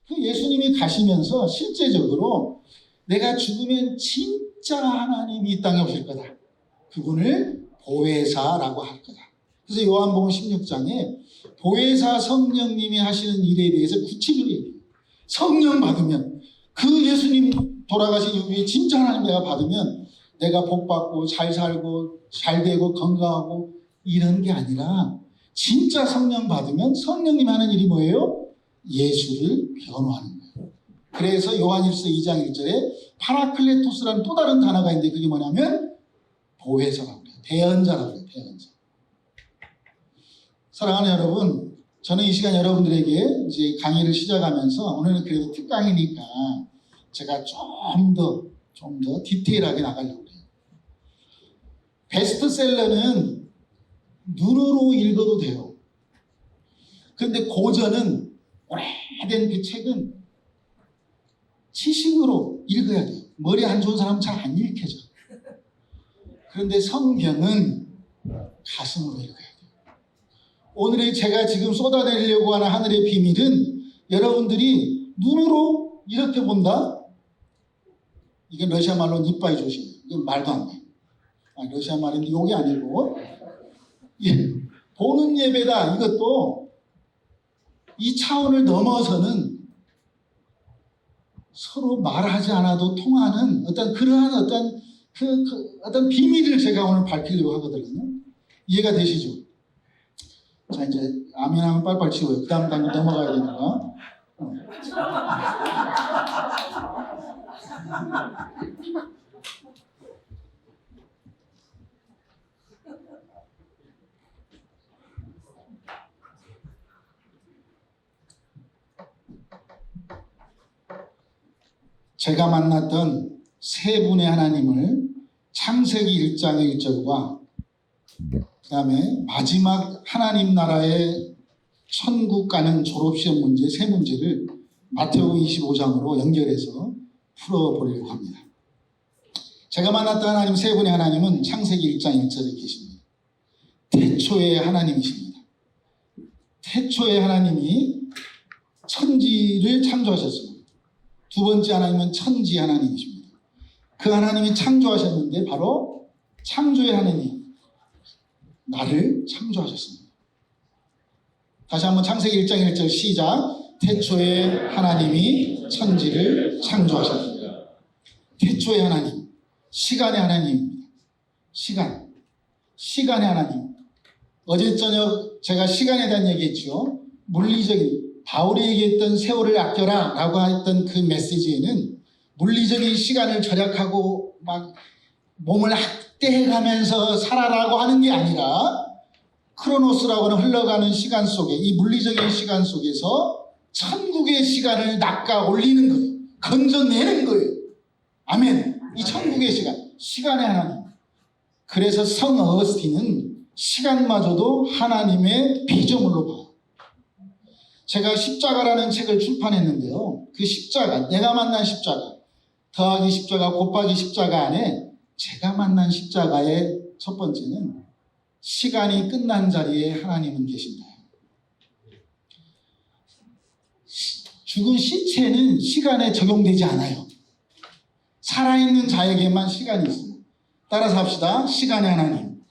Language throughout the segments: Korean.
그 예수님이 가시면서 실제적으로 내가 죽으면 진짜 하나님이 이 땅에 오실 거다. 그분을 보혜사라고 할 거다. 그래서 요한복음 16장에 보혜사 성령님이 하시는 일에 대해서 구체적으로 얘기해요. 성령 받으면 그 예수님 돌아가신 이후에 진짜 하나님 내가 받으면 내가 복 받고 잘 살고 잘 되고 건강하고 이런 게 아니라 진짜 성령 받으면 성령님이 하는 일이 뭐예요? 예수를 변호하는 거예요. 그래서 요한일서 2장 1절에 파라클레토스라는 또 다른 단어가 있는데 그게 뭐냐면 보혜사라고 해요. 대언자라고 해요. 대언자. 사랑하는 여러분, 저는 이 시간 여러분들에게 이제 강의를 시작하면서 오늘은 그래도 특강이니까 제가 좀 더 디테일하게 나가려고 해요. 베스트셀러는 눈으로 읽어도 돼요. 그런데 고전은 오래된 그 책은 지식으로 읽어야 돼요. 머리 안 좋은 사람은 잘 안 읽혀져. 그런데 성경은 가슴으로 읽어야 돼요. 오늘의 제가 지금 쏟아내려고 하는 하늘의 비밀은 여러분들이 눈으로 이렇게 본다? 이건 러시아 말로 니빠이 조심. 이건 말도 안 돼. 러시아 말인데 욕이 아니고 보는 예배다. 이것도 이 차원을 넘어서는 서로 말하지 않아도 통하는 어떤 그러한 어떤 비밀을 제가 오늘 밝히려고 하거든요. 이해가 되시죠? 자, 이제 아멘 하면 빨리빨리 치워요. 그 다음 단계 넘어가야 되니까. 제가 만났던 세 분의 하나님을 창세기 1장의 1절과 그 다음에 마지막 하나님 나라의 천국 가는 졸업시험 문제 세 문제를 마태복음 25장으로 연결해서 풀어보려고 합니다. 제가 만났던 하나님 세 분의 하나님은 창세기 1장 1절에 계십니다. 태초의 하나님이십니다. 태초의 하나님이 천지를 창조하셨습니다. 두 번째 하나님은 천지 하나님이십니다. 그 하나님이 창조하셨는데 바로 창조의 하나님 나를 창조하셨습니다. 다시 한번 창세기 1장 1절 시작. 태초에 하나님이 천지를 창조하셨습니다. 태초의 하나님, 시간의 하나님입니다. 시간의 하나님. 어제 저녁 제가 시간에 대한 얘기했죠. 물리적인 바울이 얘기했던 세월을 아껴라 라고 했던 그 메시지에는 물리적인 시간을 절약하고 막 몸을 학대해가면서 살아라고 하는 게 아니라 크로노스라고 하는 흘러가는 시간 속에 이 물리적인 시간 속에서 천국의 시간을 낚아 올리는 거예요. 건져내는 거예요. 아멘. 이 천국의 시간의 하나님. 그래서 성 어거스틴은 시간마저도 하나님의 피조물로 봐요. 제가 십자가라는 책을 출판했는데요. 그 십자가, 내가 만난 십자가, 더하기 십자가, 곱하기 십자가 안에 제가 만난 십자가의 첫 번째는 시간이 끝난 자리에 하나님은 계신다. 죽은 시체는 시간에 적용되지 않아요. 살아있는 자에게만 시간이 있습니다. 따라서 합시다. 시간의 하나님.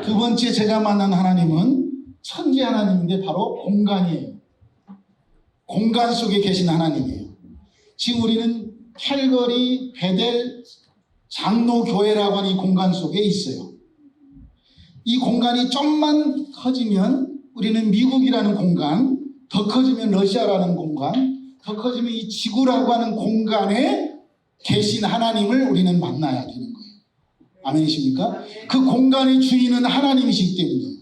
두 번째 제가 만난 하나님은 천지 하나님인데 바로 공간이에요. 공간 속에 계신 하나님이에요. 지금 우리는 캘거리 베델 장로교회라고 하는 이 공간 속에 있어요. 이 공간이 좀만 커지면 우리는 미국이라는 공간, 더 커지면 러시아라는 공간, 더 커지면 이 지구라고 하는 공간에 계신 하나님을 우리는 만나야 되는 거예요. 아멘이십니까? 그 공간의 주인은 하나님이시기 때문에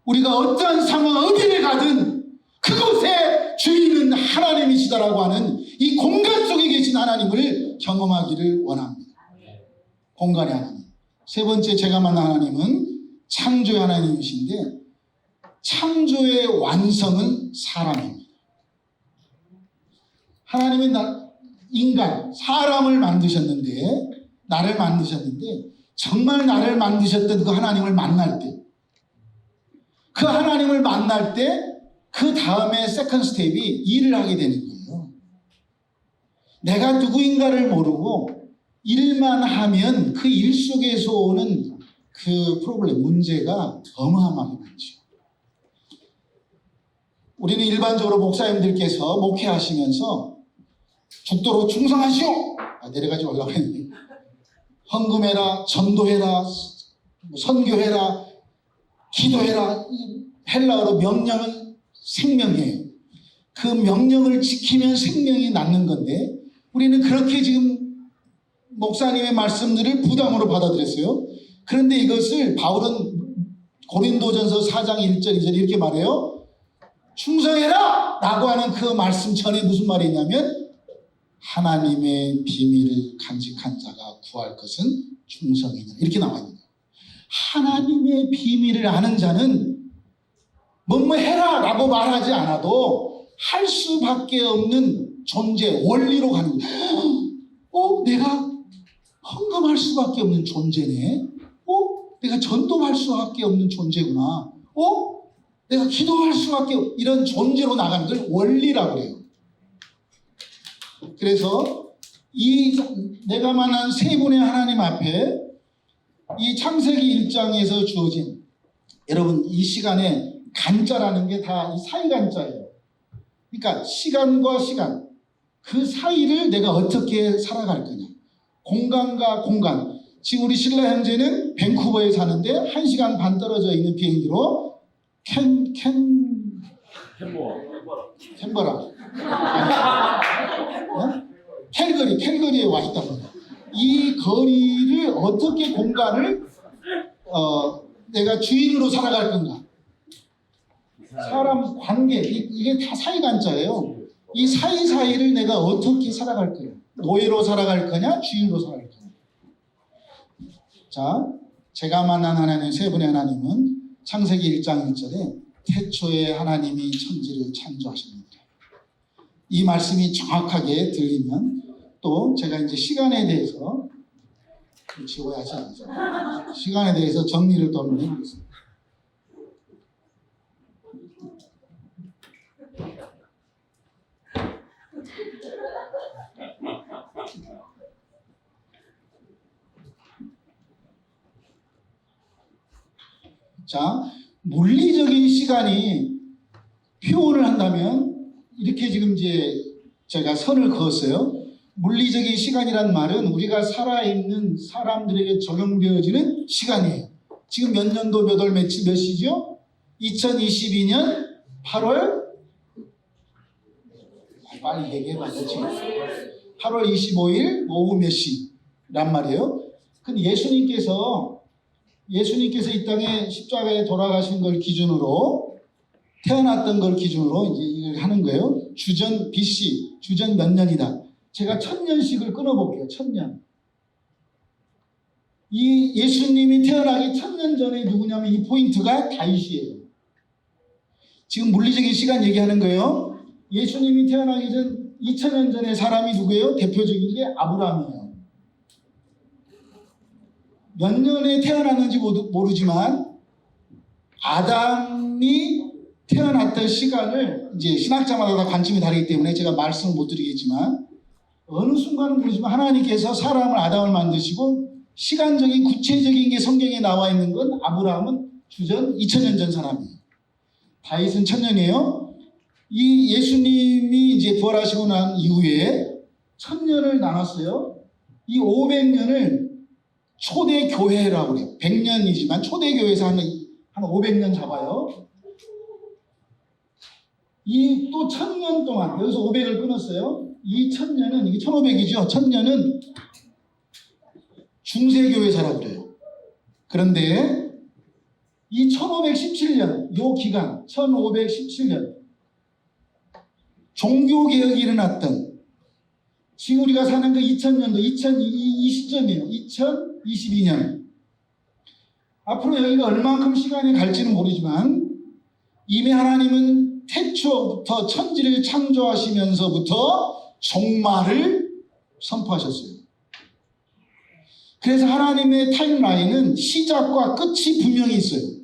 우리가 어떠한 상황 어디를 가든 그곳에 주인은 하나님이시다라고 하는 이 공간 속에 계신 하나님을 경험하기를 원합니다. 공간의 하나님. 세 번째 제가 만난 하나님은 창조의 하나님이신데 창조의 완성은 사람입니다. 하나님이 인간, 사람을 만드셨는데 나를 만드셨는데 정말 나를 만드셨던 그 하나님을 만날 때 그 하나님을 만날 때 그 그 다음에 세컨드 스텝이 일을 하게 되는 거예요. 내가 누구인가를 모르고 일만 하면 그 일 속에서 오는 그 프로블em, 문제가 어마어마하게 많죠. 우리는 일반적으로 목사님들께서 목회하시면서 죽도록 충성하시오! 내려가지고 올라가는데 헌금해라, 전도해라, 선교해라, 기도해라. 헬라어로 명령은 생명이에요. 그 명령을 지키면 생명이 낫는 건데 우리는 그렇게 지금 목사님의 말씀들을 부담으로 받아들였어요. 그런데 이것을 바울은 고린도전서 4장 1절 2절 이렇게 말해요. 충성해라! 라고 하는 그 말씀 전에 무슨 말이 있냐면 하나님의 비밀을 간직한 자가 구할 것은 충성이냐 이렇게 나와 있는 거예요. 하나님의 비밀을 아는 자는 뭐뭐 해라 라고 말하지 않아도 할 수밖에 없는 존재, 원리로 가는 거예요. 내가 헌금할 수밖에 없는 존재네. 내가 전도할 수밖에 없는 존재구나. 내가 기도할 수밖에 없는 이런 존재로 나가는 걸 원리라고 그래요. 그래서 내가 만난 세 분의 하나님 앞에 이 창세기 1장에서 주어진 여러분 이 시간에 간자라는 게 다 이 사이간자예요. 그러니까 시간과 시간 그 사이를 내가 어떻게 살아갈 거냐. 공간과 공간. 지금 우리 신라 형제는 밴쿠버에 사는데 1시간 반 떨어져 있는 비행기로 캔버라 캘거리에 와 있단 말이야. 이 거리를 어떻게 공간을 내가 주인으로 살아갈 건가. 사람 관계 이게 다 사이간자예요. 이 사이사이를 내가 어떻게 살아갈 거냐. 노예로 살아갈 거냐 주인으로 살아갈 거냐. 자, 제가 만난 하나님 세 분의 하나님은 창세기 1장 1절에 태초에 하나님이 천지를 창조하셨는데 이 말씀이 정확하게 들리면 또 제가 이제 시간에 대해서 지워야지 않죠. 시간에 대해서 정리를 또 한번 해보겠습니다. 자, 물리적인 시간이 표현을 한다면 이렇게 지금 이제 제가 선을 그었어요. 물리적인 시간이란 말은 우리가 살아있는 사람들에게 적용되어지는 시간이에요. 지금 몇 년도 몇 월 며칠 몇 시죠? 2022년 8월 빨리 얘기해봐. 지금 8월 25일 오후 몇 시란 말이에요. 근데 예수님께서 이 땅에 십자가에 돌아가신 걸 기준으로 태어났던 걸 기준으로 이제 이걸 하는 거예요. 주전 BC, 주전 몇 년이다. 제가 1000년씩을 끊어볼게요. 1000년. 이 예수님이 태어나기 1000년 전에 누구냐면 이 포인트가 다윗이에요. 지금 물리적인 시간 얘기하는 거예요. 예수님이 태어나기 전 2000년 전에 사람이 누구예요? 대표적인 게 아브라함이에요. 몇 년에 태어났는지 모르지만 아담이 태어났던 시간을 이제 신학자마다 다 관점이 다르기 때문에 제가 말씀을 못 드리겠지만 어느 순간은 모르지만 하나님께서 사람을 아담을 만드시고 시간적인 구체적인 게 성경에 나와 있는 건 아브라함은 주전 2000년 전 사람이에요. 다윗은 1000년이에요. 이 예수님이 이제 부활하시고 난 이후에 1000년을 나눴어요. 이 500년을 초대교회라고 그래요. 100년이지만 초대교회에서 한 500년 잡아요. 이 또 1000년 동안 여기서 500을 끊었어요. 이 1000년은 이게 1500이죠. 1000년은 중세교회사라고 그래요. 그런데 이 1517년 요 기간 1517년 종교개혁이 일어났던 지금 우리가 사는 그 2000년도 이 시점이에요. 2022년 앞으로 여기가 얼만큼 시간이 갈지는 모르지만 이미 하나님은 태초부터 천지를 창조하시면서부터 종말을 선포하셨어요. 그래서 하나님의 타임라인은 시작과 끝이 분명히 있어요.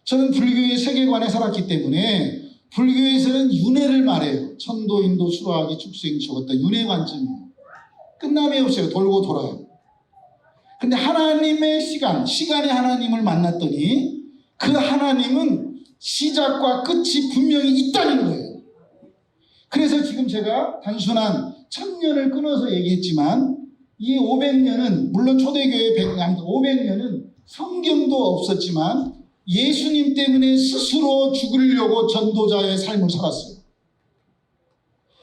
저는 불교의 세계관에 살았기 때문에 불교에서는 윤회를 말해요. 천도, 인도, 수로하기, 축생이 적었다. 윤회 관점이에요. 끝남이 없어요. 돌고 돌아요. 근데 하나님의 시간에 하나님을 만났더니 그 하나님은 시작과 끝이 분명히 있다는 거예요. 그래서 지금 제가 단순한 1000년을 끊어서 얘기했지만 이 500년은 물론 초대교회 500년은 성경도 없었지만 예수님 때문에 스스로 죽으려고 전도자의 삶을 살았어요.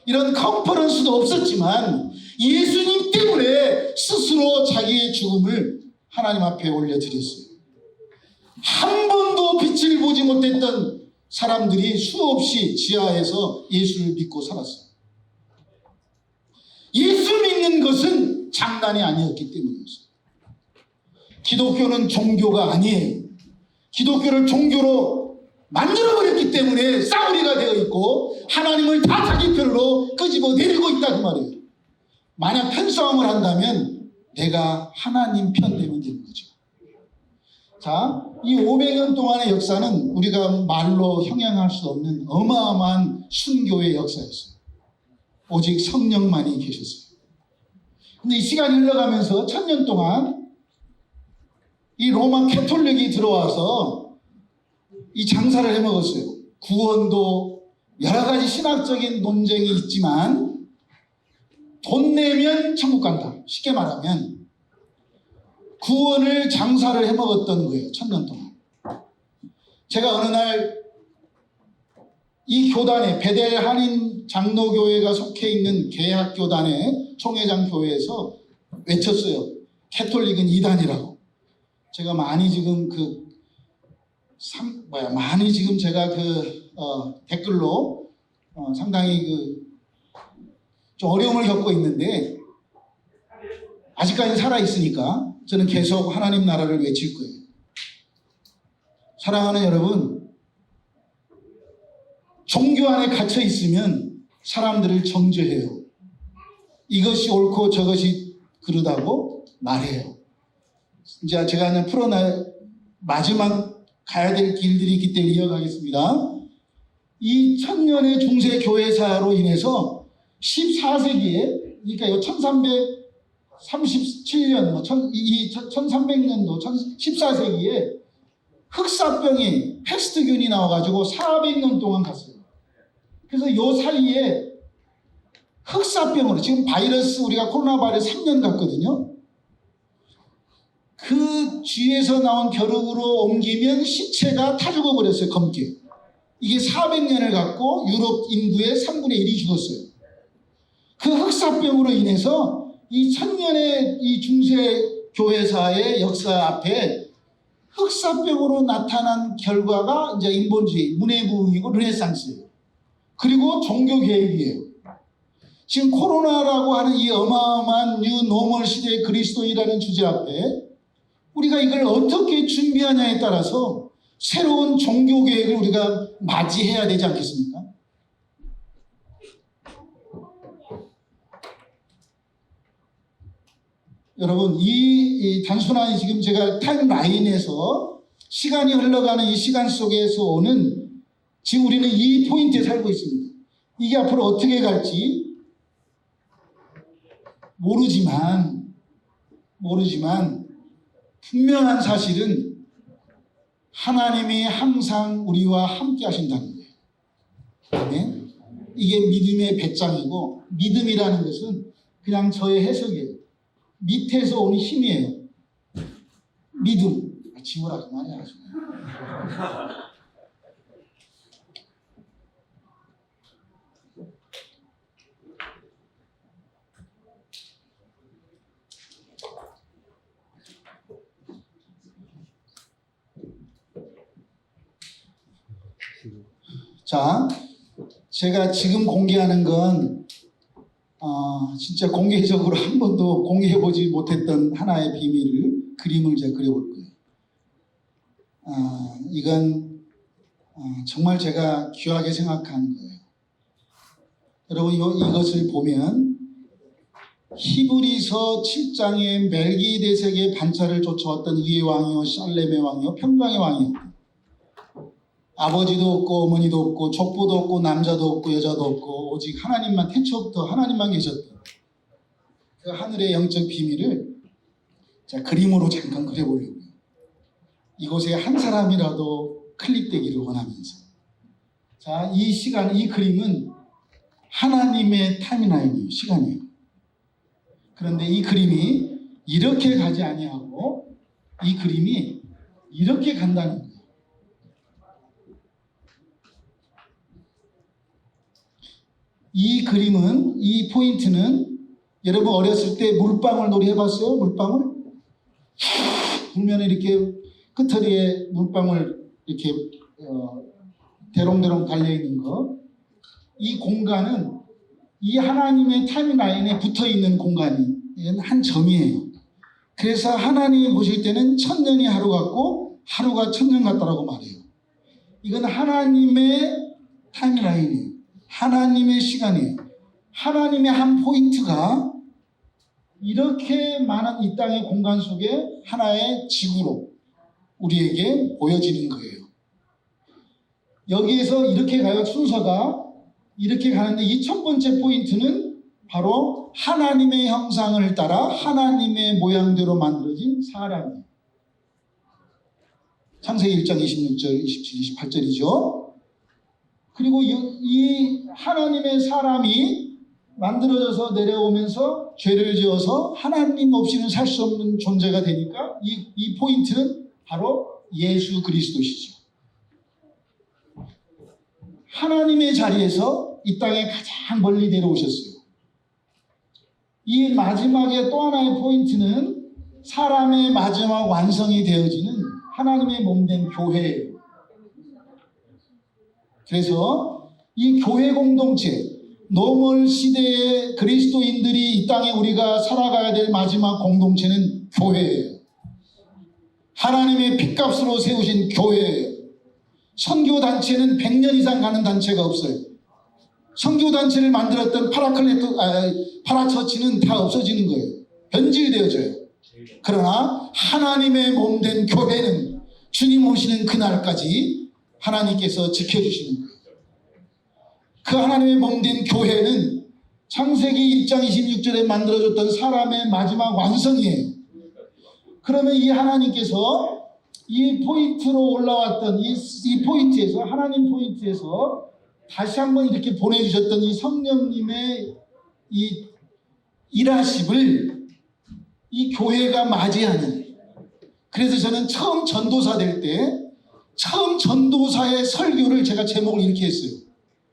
이런 컨퍼런스도 없었지만 예수님 때문에 스스로 자기의 죽음을 하나님 앞에 올려드렸어요. 한 번도 빛을 보지 못했던 사람들이 수없이 지하에서 예수를 믿고 살았어요. 예수 믿는 것은 장난이 아니었기 때문이었어요. 기독교는 종교가 아니에요. 기독교를 종교로 만들어버렸기 때문에 싸우리가 되어 있고 하나님을 다 자기 편으로 끄집어 내리고 있다 그 말이에요. 만약 편싸움을 한다면 내가 하나님 편 되면 되는 거죠. 자, 이 500년 동안의 역사는 우리가 말로 형용할 수 없는 어마어마한 순교의 역사였어요. 오직 성령만이 계셨어요. 근데 이 시간이 흘러가면서 1000년 동안 이 로마 캐톨릭이 들어와서 이 장사를 해먹었어요. 구원도 여러 가지 신학적인 논쟁이 있지만 돈 내면 천국 간다. 쉽게 말하면 구원을 장사를 해먹었던 거예요. 1000년 동안. 제가 어느 날 이 교단에 베델 한인 장로교회가 속해 있는 개학교단의 총회장 교회에서 외쳤어요. 캐톨릭은 이단이라고. 제가 많이 지금 제가 댓글로 상당히 좀 어려움을 겪고 있는데 아직까지 살아있으니까 저는 계속 하나님 나라를 외칠 거예요. 사랑하는 여러분, 종교 안에 갇혀 있으면 사람들을 정죄해요. 이것이 옳고 저것이 그르다고 말해요. 이제 제가 하는 풀어날 마지막 가야 될 길들이 있기 때문에 이어가겠습니다. 이 1000년의 중세 교회사로 인해서 14세기에 그러니까 1337년, 1300년도 14세기에 흑사병이 패스트균이 나와가지고 400년 동안 갔어요. 그래서 요 사이에 흑사병으로 지금 바이러스 우리가 코로나 바이러스 3년 갔거든요. 그 쥐에서 나온 벼룩으로 옮기면 시체가 다 죽어버렸어요. 검게. 이게 400년을 갖고 유럽 인구의 3분의 1이 죽었어요. 그 흑사병으로 인해서 이 1000년의 이 중세 교회사의 역사 앞에 흑사병으로 나타난 결과가 이제 인본주의, 문해부흥이고 르네상스예요. 그리고 종교개혁이에요. 지금 코로나라고 하는 이 어마어마한 뉴노멀 시대의 그리스도인이라는 주제 앞에 우리가 이걸 어떻게 준비하냐에 따라서 새로운 종교개혁을 우리가 맞이해야 되지 않겠습니까? 여러분, 이 단순한 지금 제가 타임라인에서 시간이 흘러가는 이 시간 속에서 오는 지금 우리는 이 포인트에 살고 있습니다. 이게 앞으로 어떻게 갈지 모르지만 분명한 사실은 하나님이 항상 우리와 함께 하신다는 거예요. 네? 이게 믿음의 배짱이고 믿음이라는 것은 그냥 저의 해석이에요. 밑에서 오는 힘이에요. 믿음. 지우라 그만이야. 자, 제가 지금 공개하는 건 진짜 공개적으로 한 번도 공개해보지 못했던 하나의 비밀을 그림을 제가 그려볼 거예요. 이건 정말 제가 귀하게 생각하는 거예요. 여러분 이것을 보면 히브리서 7장의 멜기데색의 반차를 쫓아왔던 의의 왕이요 샬렘의 왕이요 평강의 왕이요 아버지도 없고 어머니도 없고 족보도 없고 남자도 없고 여자도 없고 오직 하나님만 태초부터 하나님만 계셨던 그 하늘의 영적 비밀을 자 그림으로 잠깐 그려보려고요. 이곳에 한 사람이라도 클릭되기를 원하면서 자, 이 시간, 이 그림은 하나님의 타임라인이에요. 시간이에요. 그런데 이 그림이 이렇게 가지 아니하고 이 그림이 이렇게 간다는 거예요. 이 그림은, 이 포인트는 여러분 어렸을 때 물방울 놀이 해봤어요? 물방울? 불면 이렇게 끄트리에 물방울 이렇게 대롱대롱 달려있는 거. 이 공간은 이 하나님의 타임라인에 붙어있는 공간이 한 점이에요. 그래서 하나님이 보실 때는 천년이 하루 같고 하루가 천년 같다라고 말해요. 이건 하나님의 타임라인이에요. 하나님의 시간이에요. 하나님의 한 포인트가 이렇게 많은 이 땅의 공간 속에 하나의 지구로 우리에게 보여지는 거예요. 여기에서 이렇게 가요. 순서가 이렇게 가는데 이 첫 번째 포인트는 바로 하나님의 형상을 따라 하나님의 모양대로 만들어진 사람이에요. 창세기 1장 26절, 27, 28절이죠. 그리고 이 하나님의 사람이 만들어져서 내려오면서 죄를 지어서 하나님 없이는 살 수 없는 존재가 되니까 이 포인트는 바로 예수 그리스도시죠. 하나님의 자리에서 이 땅에 가장 멀리 내려오셨어요. 이 마지막에 또 하나의 포인트는 사람의 마지막 완성이 되어지는 하나님의 몸된 교회예요. 그래서 이 교회 공동체, 노멀 시대의 그리스도인들이 이 땅에 우리가 살아가야 될 마지막 공동체는 교회예요. 하나님의 핏값으로 세우신 교회예요. 선교단체는 100년 이상 가는 단체가 없어요. 선교단체를 만들었던 파라처치는 다 없어지는 거예요. 변질되어져요. 그러나 하나님의 몸된 교회는 주님 오시는 그날까지 하나님께서 지켜주시는 거예요. 그 하나님의 몸된 교회는 창세기 1장 26절에 만들어졌던 사람의 마지막 완성이에요. 그러면 이 하나님께서 이 포인트로 올라왔던 이 포인트에서 하나님 포인트에서 다시 한번 이렇게 보내주셨던 이 성령님의 이 일하심을 이 교회가 맞이하는. 그래서 저는 처음 전도사 될 때 처음 전도사의 설교를 제가 제목을 이렇게 했어요.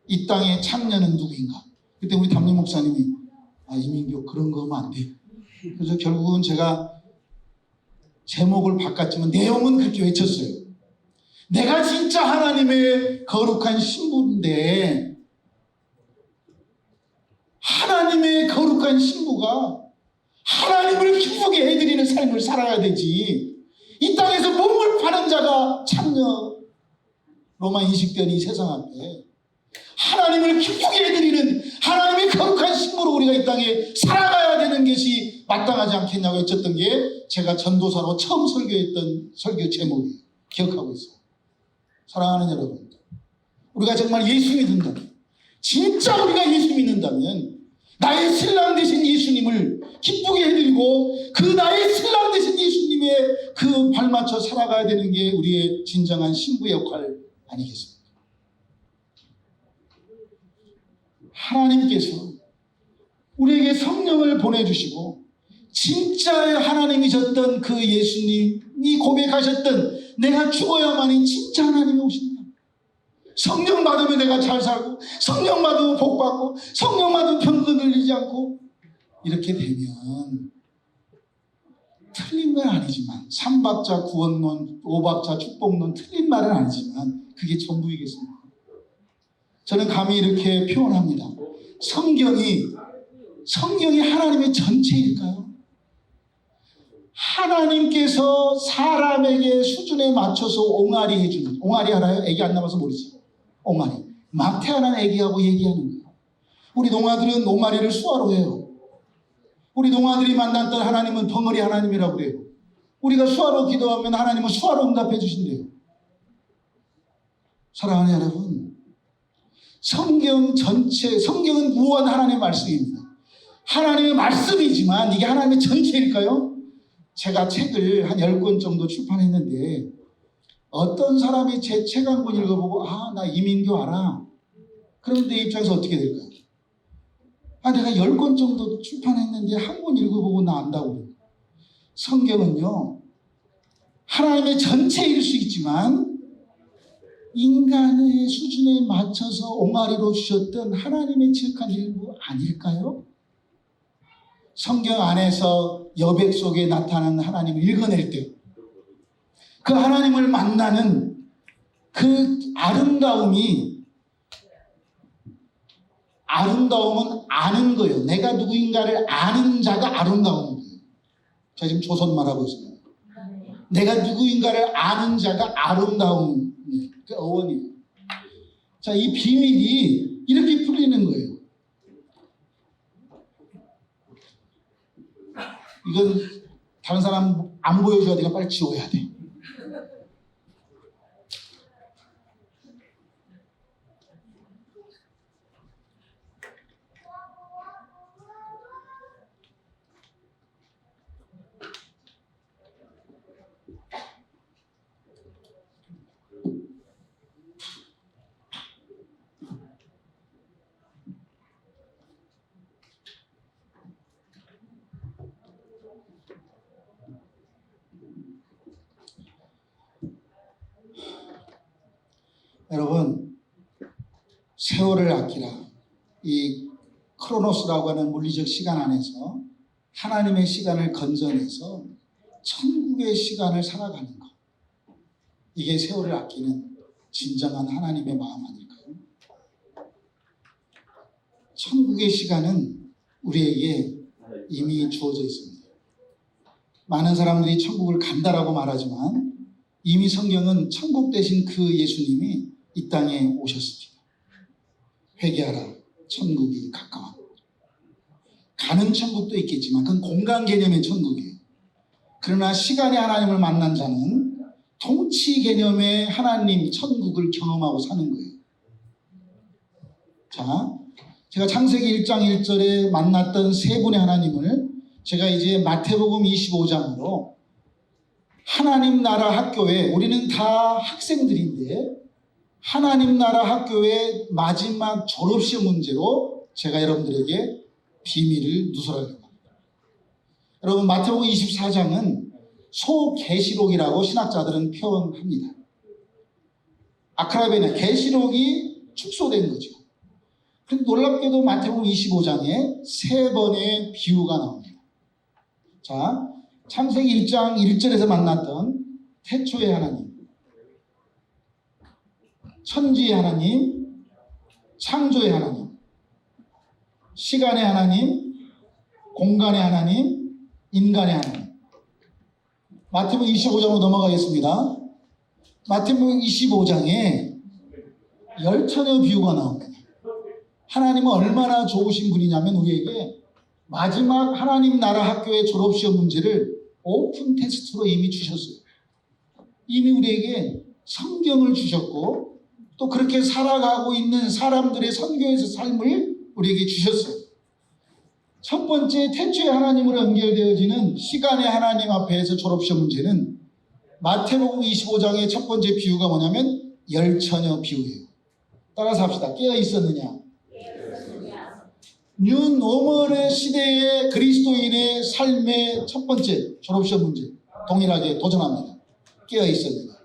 이 땅의 창녀는 누구인가. 그때 우리 담임 목사님이 이민교 그런 거 하면 안 돼. 그래서 결국은 제가 제목을 바꿨지만 내용은 그렇게 외쳤어요. 내가 진짜 하나님의 거룩한 신부인데 하나님의 거룩한 신부가 하나님을 기쁘게 해드리는 삶을 살아야 되지. 이 땅에서 몸을 파는 자가 창녀로만 인식되는 이 세상 앞에 하나님을 기쁘게 해드리는 하나님의 거룩한 신부로 우리가 이 땅에 살아가야 되는 것이 마땅하지 않겠냐고 외쳤던 게 제가 전도사로 처음 설교했던 설교 제목이에요. 기억하고 있어요. 사랑하는 여러분, 우리가 정말 예수 믿는다면, 진짜 우리가 예수 믿는다면 나의 신랑 되신 예수님을 기쁘게 해드리고 그 나의 신랑 되신 예수님의 그 발맞춰 살아가야 되는 게 우리의 진정한 신부의 역할 아니겠습니까? 하나님께서 우리에게 성령을 보내주시고 진짜의 하나님이셨던 그 예수님이 고백하셨던 내가 죽어야만이 진짜 하나님이 오신다. 성령 받으면 내가 잘 살고 성령 받으면 복 받고 성령 받으면 병도 늘리지 않고 이렇게 되면 틀린 건 아니지만 삼박자 구원론, 오박자 축복론 틀린 말은 아니지만 그게 전부이겠습니다. 저는 감히 이렇게 표현합니다. 성경이 하나님의 전체일까요? 하나님께서 사람에게 수준에 맞춰서 옹알이 해주는, 옹알이 알아요? 애기 안 남아서 모르지. 옹알이. 막 태어난 애기하고 얘기하는 거예요. 우리 농아들은 옹알이를 수화로 해요. 우리 농아들이 만났던 하나님은 덩어리 하나님이라고 그래요. 우리가 수화로 기도하면 하나님은 수화로 응답해 주신대요. 사랑하는 여러분, 성경 전체, 성경은 무한 하나님의 말씀입니다. 하나님의 말씀이지만 이게 하나님의 전체일까요? 제가 책을 한 10권 정도 출판했는데 어떤 사람이 제 책 한 권 읽어보고 나 이민교 알아. 그럼 내 입장에서 어떻게 될까요? 내가 10권 정도 출판했는데 한 권 읽어보고 나 안다고. 성경은요, 하나님의 전체일 수 있지만 인간의 수준에 맞춰서 옹알이로 주셨던 하나님의 지극한 일부 아닐까요? 성경 안에서 여백 속에 나타나는 하나님을 읽어낼 때 그 하나님을 만나는 그 아름다움은 아는 거예요. 내가 누구인가를 아는 자가 아름다운 거예요. 제가 지금 조선 말하고 있습니다. 내가 누구인가를 아는 자가 아름다운 그 어원이에요. 자, 이 비밀이 이렇게 풀리는 거예요. 이건 다른 사람 안 보여줘야 내가 빨리 지워야 돼. 여러분, 세월을 아끼라. 이 크로노스라고 하는 물리적 시간 안에서 하나님의 시간을 건져내서 천국의 시간을 살아가는 것. 이게 세월을 아끼는 진정한 하나님의 마음 아닐까요? 천국의 시간은 우리에게 이미 주어져 있습니다. 많은 사람들이 천국을 간다라고 말하지만 이미 성경은 천국 대신 그 예수님이 이 땅에 오셨습니다. 회개하라, 천국이 가까워. 가는 천국도 있겠지만 그건 공간 개념의 천국이에요. 그러나 시간의 하나님을 만난 자는 통치 개념의 하나님 천국을 경험하고 사는 거예요. 자, 제가 창세기 1장 1절에 만났던 세 분의 하나님을 제가 이제 마태복음 25장으로 하나님 나라 학교에, 우리는 다 학생들인데 하나님 나라 학교의 마지막 졸업시험 문제로 제가 여러분들에게 비밀을 누설하려고 합니다. 여러분, 마태복음 24장은 소계시록이라고 신학자들은 표현합니다. 아크라베나 계시록이 축소된 거죠. 그런데 놀랍게도 마태복음 25장에 3번의 비유가 나옵니다. 자, 창세기 1장 1절에서 만났던 태초의 하나님, 천지의 하나님, 창조의 하나님, 시간의 하나님, 공간의 하나님, 인간의 하나님. 마태복음 25장으로 넘어가겠습니다. 마태복음 25장에 10처녀 비유가 나옵니다. 하나님은 얼마나 좋으신 분이냐면 우리에게 마지막 하나님 나라 학교의 졸업시험 문제를 오픈 테스트로 이미 주셨어요. 이미 우리에게 성경을 주셨고 또 그렇게 살아가고 있는 사람들의 선교에서 삶을 우리에게 주셨어요. 첫 번째 태초의 하나님으로 연결되어지는 시간의 하나님 앞에서 졸업시험 문제는 마태복음 25장의 첫 번째 비유가 뭐냐면 10처녀 비유예요. 따라서 합시다. 깨어 있었느냐? 뉴 노멀의 시대의 그리스도인의 삶의 첫 번째 졸업시험 문제 동일하게 도전합니다. 깨어 있었느냐?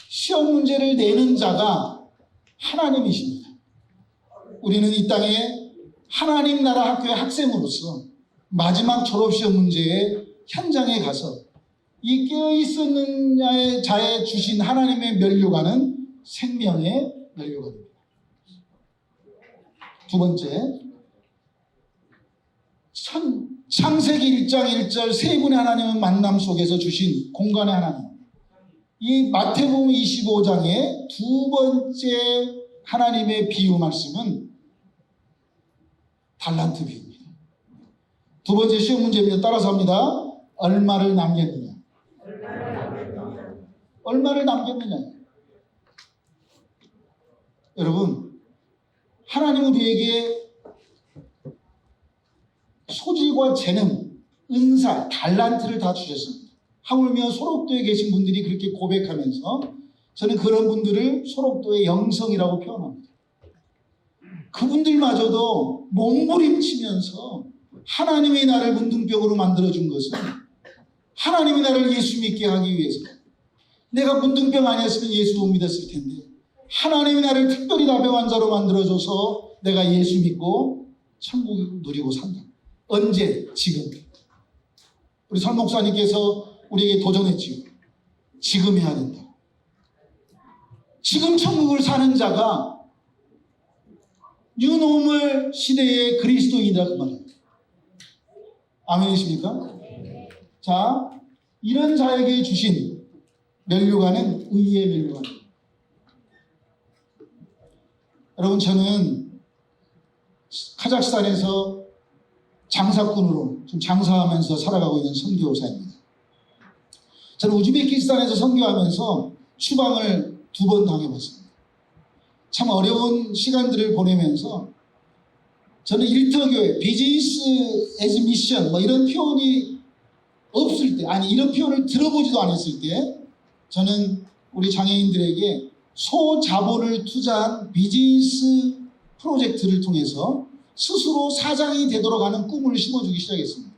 시험 문제를 내는 자가 하나님이십니다. 우리는 이 땅에 하나님 나라 학교의 학생으로서 마지막 졸업시험 문제의 현장에 가서 이 깨어있었느냐의 자에 주신 하나님의 면류관은 생명의 면류관입니다. 두 번째, 창세기 1장 1절 세 분의 하나님의 만남 속에서 주신 공간의 하나님. 이 마태복음 25장의 두 번째 하나님의 비유 말씀은 달란트 비유입니다. 두 번째 시험 문제입니다. 따라서 합니다. 얼마를 남겼느냐? 얼마를 남겼느냐? 여러분, 하나님은 우리에게 소질과 재능, 은사, 달란트를 다 주셨습니다. 하물며 소록도에 계신 분들이 그렇게 고백하면서 저는 그런 분들을 소록도의 영성이라고 표현합니다. 그분들마저도 몸부림치면서 하나님이 나를 문둥병으로 만들어준 것은 하나님이 나를 예수 믿게 하기 위해서. 내가 문둥병 아니었으면 예수도 못 믿었을 텐데 하나님이 나를 특별히 나병환자로 만들어줘서 내가 예수 믿고 천국을 누리고 산다. 언제? 지금. 우리 설 목사님께서 우리에게 도전했지요. 지금 해야 된다. 지금 천국을 사는 자가 뉴노멀 시대의 그리스도인이다 그 말이에요. 아멘이십니까? 자, 이런 자에게 주신 면류관은 의의 면류관입니다. 여러분, 저는 카자흐스탄에서 장사꾼으로 좀 장사하면서 살아가고 있는 선교사입니다. 저는 우즈베키스탄에서 선교하면서 추방을 2번 당해봤습니다. 참 어려운 시간들을 보내면서 저는 일터교회, 비즈니스 에즈 미션 뭐 이런 표현이 없을 때, 아니 이런 표현을 들어보지도 않았을 때 저는 우리 장애인들에게 소자본을 투자한 비즈니스 프로젝트를 통해서 스스로 사장이 되도록 하는 꿈을 심어주기 시작했습니다.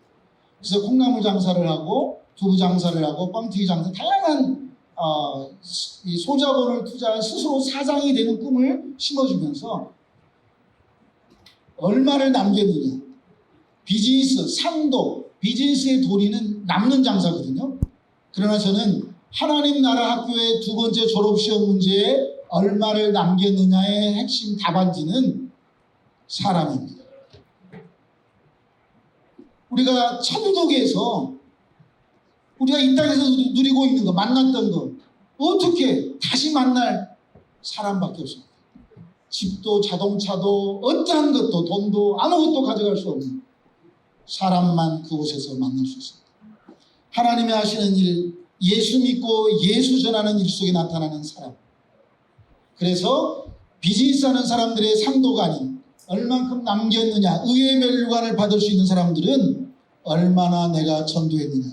그래서 콩나물 장사를 하고 두부 장사를 하고 뻥튀기 장사, 다양한 이 소자본을 투자한 스스로 사장이 되는 꿈을 심어주면서 얼마를 남겼느냐. 비즈니스, 상도, 비즈니스의 도리는 남는 장사거든요. 그러나 저는 하나님 나라 학교의 2번째 졸업시험 문제에 얼마를 남겼느냐의 핵심 답안지는 사람입니다. 우리가 천국에서 우리가 이 땅에서 누리고 있는 거, 만났던 거 어떻게 다시 만날 사람밖에 없습니다. 집도 자동차도 어떠한 것도 돈도 아무것도 가져갈 수 없는 사람만 그곳에서 만날 수 있습니다. 하나님이 하시는 일, 예수 믿고 예수 전하는 일 속에 나타나는 사람. 그래서 비즈니스하는 사람들의 상도가 아닌 얼만큼 남겼느냐, 의의 면류관을 받을 수 있는 사람들은 얼마나 내가 전도했느냐,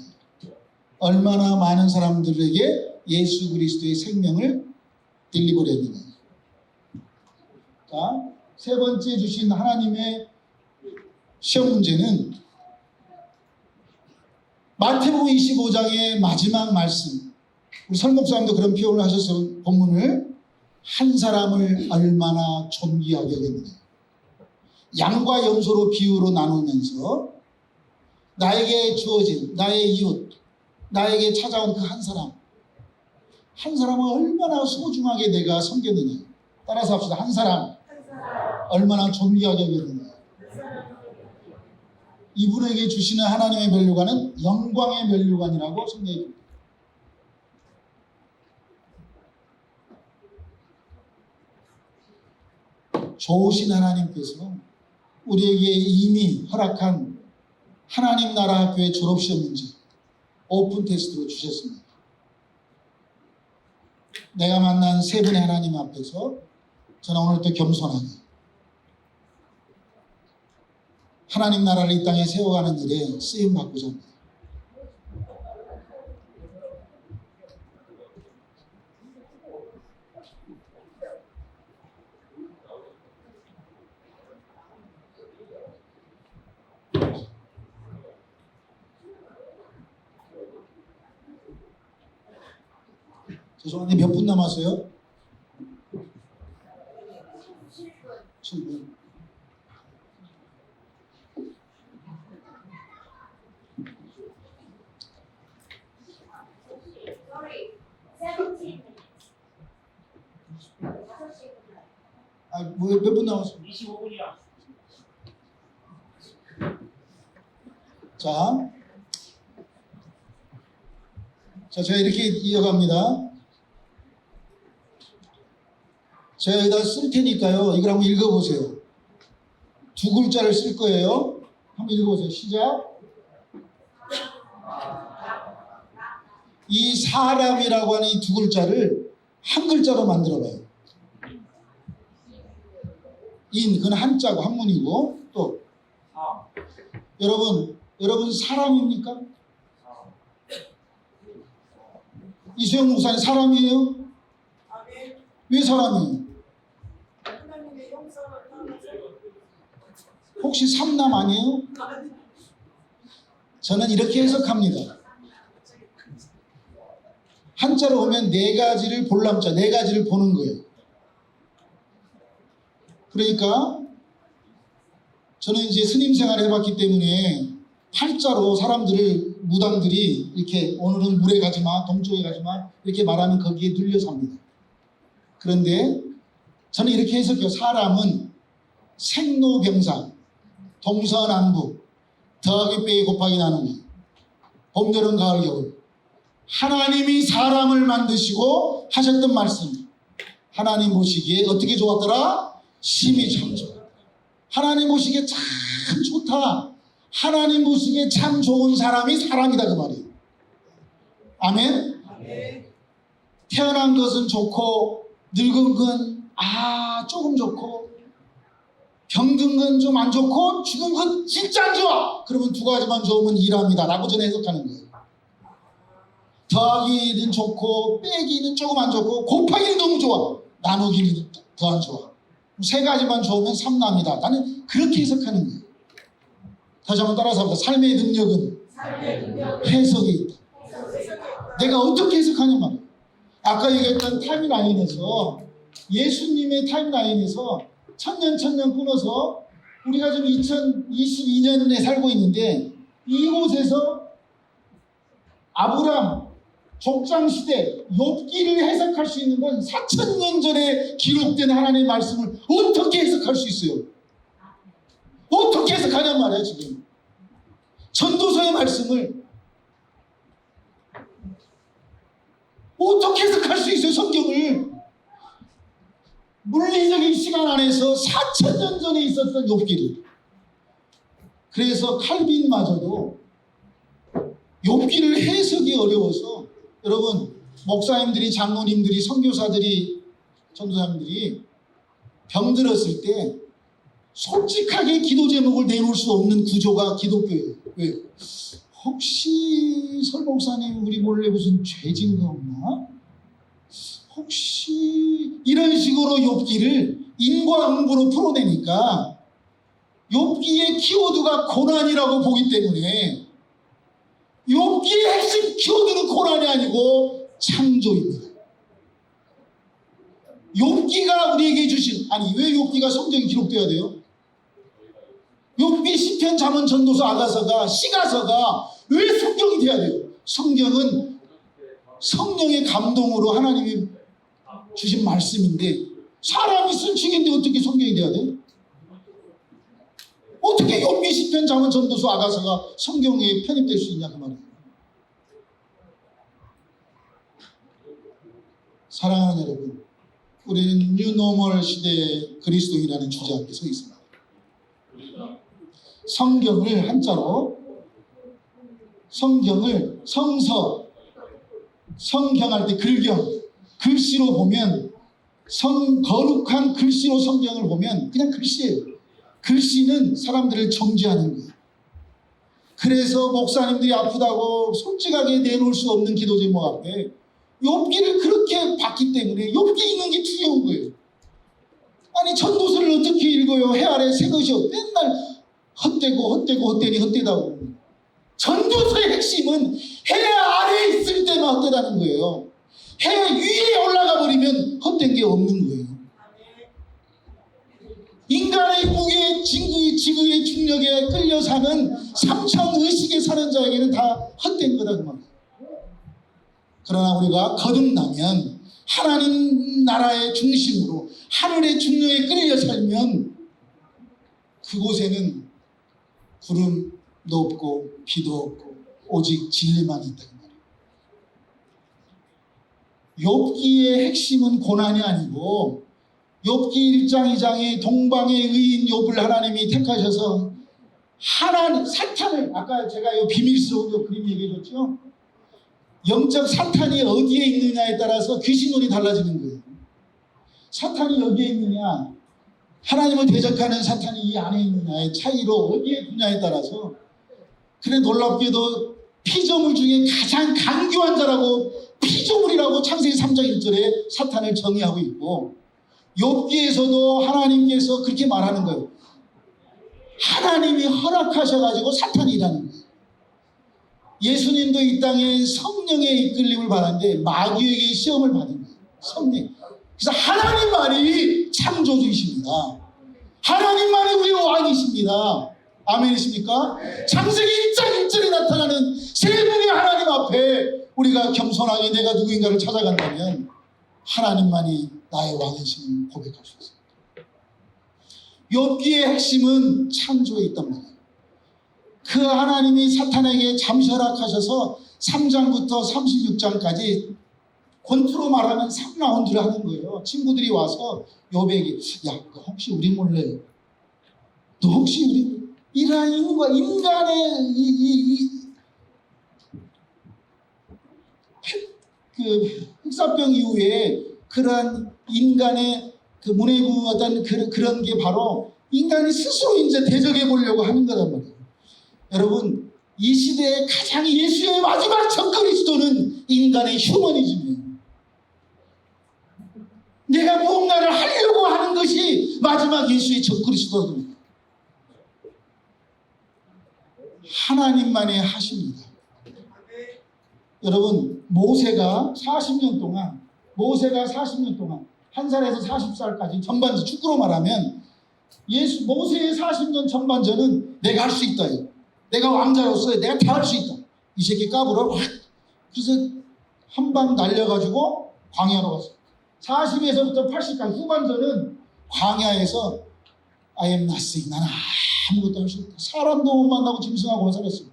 얼마나 많은 사람들에게 예수 그리스도의 생명을 딜리버리 했느냐. 자, 3번째 주신 하나님의 시험 문제는 마태복음 25장의 마지막 말씀. 우리 설목사님도 그런 표현을 하셔서 본문을 한 사람을 얼마나 존귀하게 여겼느냐. 양과 염소로 비유로 나누면서 나에게 주어진 나의 이웃, 나에게 찾아온 그 한 사람, 한 사람을 얼마나 소중하게 내가 섬겼느냐. 따라서 합시다. 한 사람 얼마나 존귀하게 여겼느냐. 이분에게 주시는 하나님의 면류관은 영광의 면류관이라고 성경에 좋으신 하나님께서 우리에게 이미 허락한 하나님 나라 학교의 졸업시험 문제 오픈 테스트로 주셨습니다. 내가 만난 3분의 하나님 앞에서 저는 오늘도 겸손하게 하나님 나라를 이 땅에 세워가는 일에 쓰임받고자 합니다. 죄송한데 몇 분 남았어요? 7분. 몇 분 남았어요? 25분이야. 자, 제가 이렇게 이어갑니다. 제가 여기다 쓸 테니까요. 이걸 한번 읽어보세요. 2글자를 쓸 거예요. 한번 읽어보세요. 시작. 이 사람이라고 하는 이 2글자를 한 글자로 만들어봐요. 그건 한자고 한문이고 또 여러분 사람입니까? 이수영 목사님 사람이에요? 왜 사람이에요? 혹시 삼남 아니에요? 저는 이렇게 해석합니다. 한자로 보면 네 가지를 볼람자, 네 가지를 보는 거예요. 그러니까 저는 이제 스님 생활을 해봤기 때문에 팔자로 사람들을 무당들이 이렇게 오늘은 물에 가지마, 동쪽에 가지마 이렇게 말하면 거기에 눌려서 합니다. 그런데 저는 이렇게 해석해요. 사람은 생로병사, 동서남북, 더하기 빼기 곱하기 나누기, 봄, 여름, 가을, 겨울. 하나님이 사람을 만드시고 하셨던 말씀. 하나님 보시기에 어떻게 좋았더라? 심히 참 좋아. 하나님 보시기에 참 좋다. 하나님 보시기에 참 좋은 사람이 사람이다 그 말이에요. 아멘? 태어난 것은 좋고 늙은 건 조금 좋고 병든 건 좀 안 좋고 죽은 건 진짜 안 좋아. 그러면 두 가지만 좋으면 일합니다 라고 저는 해석하는 거예요. 더하기는 좋고 빼기는 조금 안 좋고 곱하기는 너무 좋아. 나누기는 더 안 좋아. 세 가지만 좋으면 삼남이다. 나는 그렇게 해석하는 거예요. 다시 한번 따라서 합니다. 삶의 능력은 해석이 있다. 내가 어떻게 해석하냐 말이야. 아까 얘기했던 타임라인에서 예수님의 타임라인에서 천년 끊어서 우리가 지금 2022년에 살고 있는데 이곳에서 아브람 족장시대 욥기를 해석할 수 있는 건 4,000년 전에 기록된 하나님의 말씀을 어떻게 해석할 수 있어요? 어떻게 해석하냔 말이에요. 지금 전도서의 말씀을 어떻게 해석할 수 있어요? 성경을 물리적인 시간 안에서 4,000년 전에 있었던 욥기를. 그래서 칼빈마저도 욥기를 해석이 어려워서 여러분 목사님들이 장로님들이 선교사들이 전도사님들이 병들었을 때 솔직하게 기도 제목을 내놓을 수 없는 구조가 기독교예요. 왜요? 혹시 설 목사님 우리 몰래 무슨 죄진 거 없나? 혹시 이런 식으로 욥기를 인과응보로 풀어내니까 욥기의 키워드가 고난이라고 보기 때문에 욥기의 핵심 키워드는 고난이 아니고 창조입니다. 욥기가 우리에게 주신, 아니 왜 욥기가 성경에 기록되어야 돼요? 욥기, 시편, 잠언, 전도서, 아가서가, 시가서가 왜 성경이 돼야 돼요? 성경은 성령의 감동으로 하나님이 주신 말씀인데 사람이 쓴 책인데 어떻게 성경이 돼야 돼? 어떻게 욥기, 시편, 잠언, 전도서, 아가서가 성경에 편입될 수 있냐 그 말이에요. 사랑하는 여러분, 우리는 뉴노멀 시대의 그리스도인이라는 주제 앞에 서 있습니다. 성경을 한자로 성경을 성서, 성경할 때 글경, 글씨로 보면 거룩한 글씨로 성경을 보면 그냥 글씨예요. 글씨는 사람들을 정죄하는 거예요. 그래서 목사님들이 아프다고 솔직하게 내놓을 수 없는 기도 제목 앞에 욥기를 그렇게 봤기 때문에 욥기 읽는 게 두려운 거예요. 아니 전도서를 어떻게 읽어요? 해 아래 새 것이 맨날 헛되니 헛되다고. 전도서의 핵심은 해 아래에 있을 때만 헛되다는 거예요. 해 위에 올라가 버리면 헛된 게 없는 거예요. 인간의 무게, 지구의 중력에 끌려 사는 삼천의식에 사는 자에게는 다 헛된 거다 그 말이에요. 그러나 우리가 거듭나면 하나님 나라의 중심으로 하늘의 중력에 끌려 살면 그곳에는 구름도 없고 비도 없고 오직 진리만 있다 그 말이에요. 욥기의 핵심은 고난이 아니고 욥기 1장 2장에 동방의 의인 욥을 하나님이 택하셔서 사탄을 아까 제가 이 비밀스러운 그림 얘기해 줬죠. 영적 사탄이 어디에 있느냐에 따라서 귀신론이 달라지는 거예요. 사탄이 여기에 있느냐 하나님을 대적하는 사탄이 이 안에 있느냐의 차이로 어디에 두냐에 따라서, 그래 놀랍게도 피조물 중에 가장 강교한 자라고 피조물이라고 창세기 3장 1절에 사탄을 정의하고 있고, 욥기에서도 하나님께서 그렇게 말하는 거예요. 하나님이 허락하셔가지고 사탄이 일하는 거예요. 예수님도 이 땅에 성령의 이끌림을 받았는데 마귀에게 시험을 받은 거예요. 성령. 그래서 하나님만이 창조주이십니다. 하나님만이 우리의 왕이십니다. 아멘이십니까? 창세기 1장 1절에 나타나는 세 분의 하나님 앞에 우리가 겸손하게 내가 누구인가를 찾아간다면 하나님만이 나의 왕이심을 고백할 수 있습니다. 욥기의 핵심은 창조에 있단 말이에요. 그 하나님이 사탄에게 잠시 허락하셔서 3장부터 36장까지 권투로 말하면 3라운드를 하는 거예요. 친구들이 와서 욥에게, 야, 혹시 우리 몰래, 너 혹시 우리 이러한 인간의 그 흑사병 이후에 그러한 인간의 그 문해부하던 그런 게 바로 인간이 스스로 이제 대적해 보려고 하는 거란 말이에요. 여러분, 이 시대에 가장 예수의 마지막 적그리스도는 인간의 휴머니즘이에요. 내가 무언가를 하려고 하는 것이 마지막 예수의 적그리스도입니다. 하나님만이 하십니다. 여러분, 모세가 40년 동안 한 살에서 40살까지 전반전, 축구로 말하면 모세의 40년 전반전은 내가 할 수 있다. 내가 왕자로서 내가 다 할 수 있다. 이 새끼 까불어. 그래서 한 방 날려가지고 광야로 갔어. 40에서부터 80까지 후반전은 광야에서 I am nothing. 나는 아무것도 할 수 없다. 사람도 못 만나고 짐승하고만 살았어요.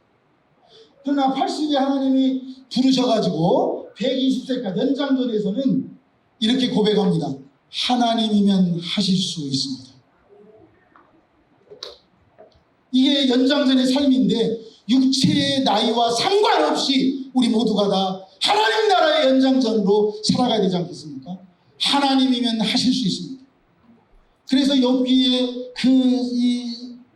그러나 80에 하나님이 부르셔가지고 120세까지 연장전에서는 이렇게 고백합니다. 하나님이면 하실 수 있습니다. 이게 연장전의 삶인데, 육체의 나이와 상관없이 우리 모두가 다 하나님 나라의 연장전으로 살아가야 되지 않겠습니까? 하나님이면 하실 수 있습니다. 그래서 욥기에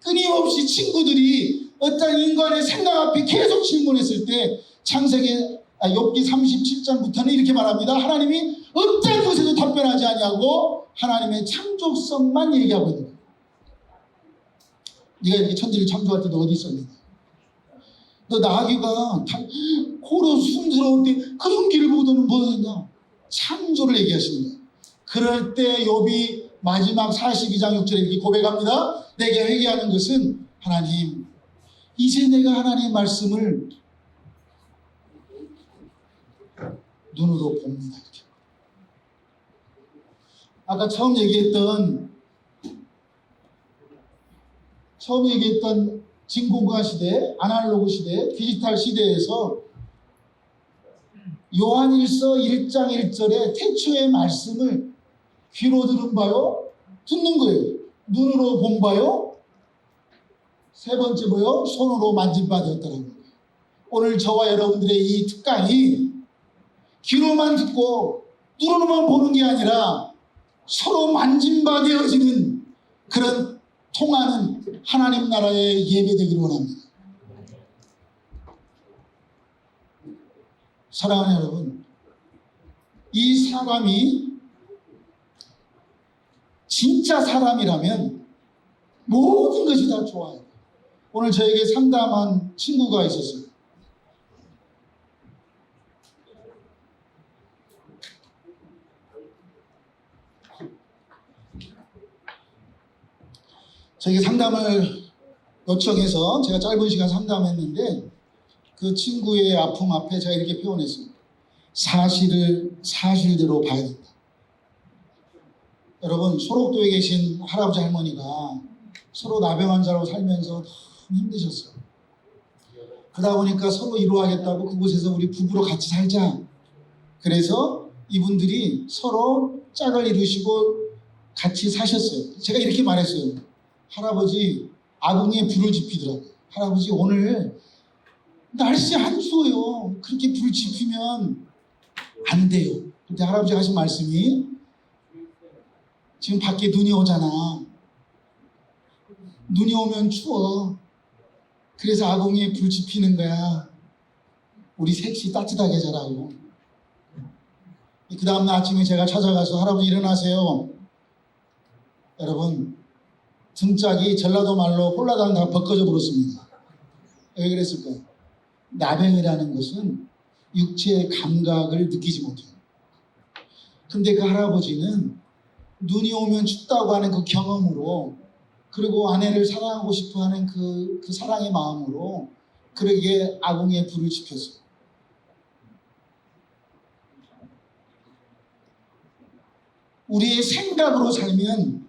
끊임없이 친구들이 어떤 인간의 생각 앞에 계속 질문했을 때 욥기 37장부터는 이렇게 말합니다. 하나님이 어떤 것에도 답변하지 아니하고 하나님의 창조성만 얘기하고 있는 거예요. 네가 이렇게 천지를 창조할 때도 어디 있었니? 너 나귀가 코로 숨 들어올 때 그 연기를 보더니 뭐 했냐? 창조를 얘기하십니다. 그럴 때 욥이 마지막 42장 6절에 이렇게 고백합니다. 내게 회개하는 것은, 하나님, 이제 내가 하나님의 말씀을 눈으로 봅니다. 이렇게. 아까 처음 얘기했던 진공관 시대, 아날로그 시대, 디지털 시대에서 요한일서 1장 1절에 태초의 말씀을 귀로 들은 바요, 듣는 거예요. 눈으로 본 바요, 세 번째 뭐요? 손으로 만진 바 되었더라고요. 오늘 저와 여러분들의 이 특강이 귀로만 듣고 눈으로만 보는 게 아니라 서로 만진 바 되어지는 그런 통하는 하나님 나라의 예배되기를 원합니다. 사랑하는 여러분, 이 사람이 진짜 사람이라면 모든 것이 다 좋아요. 오늘 저에게 상담한 친구가 있었어요. 저에게 상담을 요청해서 제가 짧은 시간 상담했는데, 그 친구의 아픔 앞에 제가 이렇게 표현했습니다. 사실을 사실대로 봐야 된다. 여러분, 소록도에 계신 할아버지 할머니가 서로 나병환자로 살면서 너무 힘드셨어요. 그러다 보니까 서로 이루어하겠다고 그곳에서 우리 부부로 같이 살자. 그래서 이분들이 서로 짝을 이루시고 같이 사셨어요. 제가 이렇게 말했어요. 할아버지, 아궁이에 불을 지피더라고요. 할아버지, 오늘 날씨 안 추워요. 그렇게 불 지피면 안 돼요. 근데 할아버지가 하신 말씀이, 지금 밖에 눈이 오잖아. 눈이 오면 추워. 그래서 아궁이에 불 지피는 거야. 우리 셋이 따뜻하게 자라고. 그 다음날 아침에 제가 찾아가서 할아버지 일어나세요. 여러분 등짝이 전라도 말로 홀라당 다 벗겨져 버렸습니다. 왜 그랬을까요? 나병이라는 것은 육체의 감각을 느끼지 못해요. 근데 그 할아버지는 눈이 오면 춥다고 하는 그 경험으로, 그리고 아내를 사랑하고 싶어 하는 그 사랑의 마음으로 그러게 아궁이에 불을 지폈어요. 우리의 생각으로 살면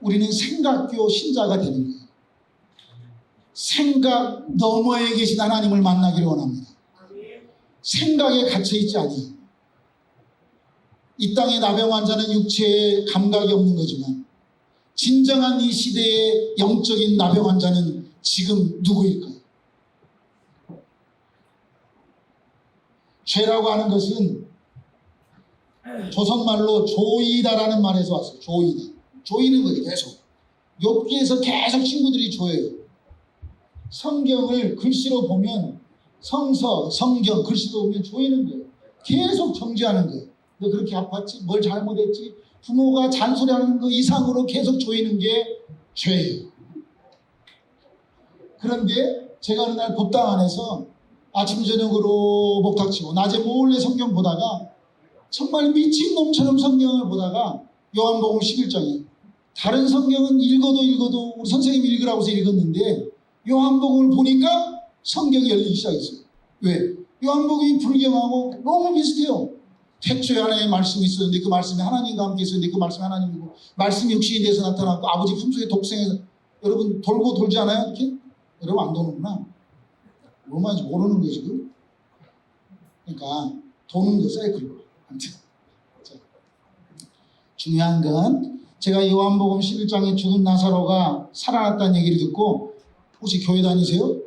우리는 생각교 신자가 되는 거예요. 생각 너머에 계신 하나님을 만나기를 원합니다. 생각에 갇혀있지 아니에요. 이 땅의 나병 환자는 육체에 감각이 없는 거지만 진정한 이 시대의 영적인 나병 환자는 지금 누구일까요? 죄라고 하는 것은 조선말로 조이다라는 말에서 왔어요. 조이다. 조이는 거예요. 계속. 욥기에서 계속 친구들이 조여요. 성경을 글씨로 보면 성서, 성경 글씨로 보면 조이는 거예요. 계속 정죄하는 거예요. 너 그렇게 아팠지? 뭘 잘못했지? 부모가 잔소리하는 거 이상으로 계속 조이는 게 죄예요. 그런데 제가 어느 날 법당 안에서 아침 저녁으로 목탁치고 낮에 몰래 성경 보다가 정말 미친놈처럼 성경을 보다가 요한복음 11장에, 다른 성경은 읽어도 우리 선생님이 읽으라고 해서 읽었는데 요한복음을 보니까 성경이 열리기 시작했어요. 왜? 요한복음이 불경하고 너무 비슷해요. 태초에 하나님의 말씀이 있었는데 그 말씀이 하나님과 함께 있었는데 그 말씀이 하나님이고 말씀이 육신이 돼서 나타났고 아버지 품속에 독생해서, 여러분 돌고 돌지 않아요? 이렇게? 여러분 안 도는구나. 뭔 말인지 모르는 거예요 지금. 그러니까 도는 거 사이클로. 아무튼 중요한 건, 제가 요한복음 11장에 죽은 나사로가 살아났다는 얘기를 듣고, 혹시 교회 다니세요?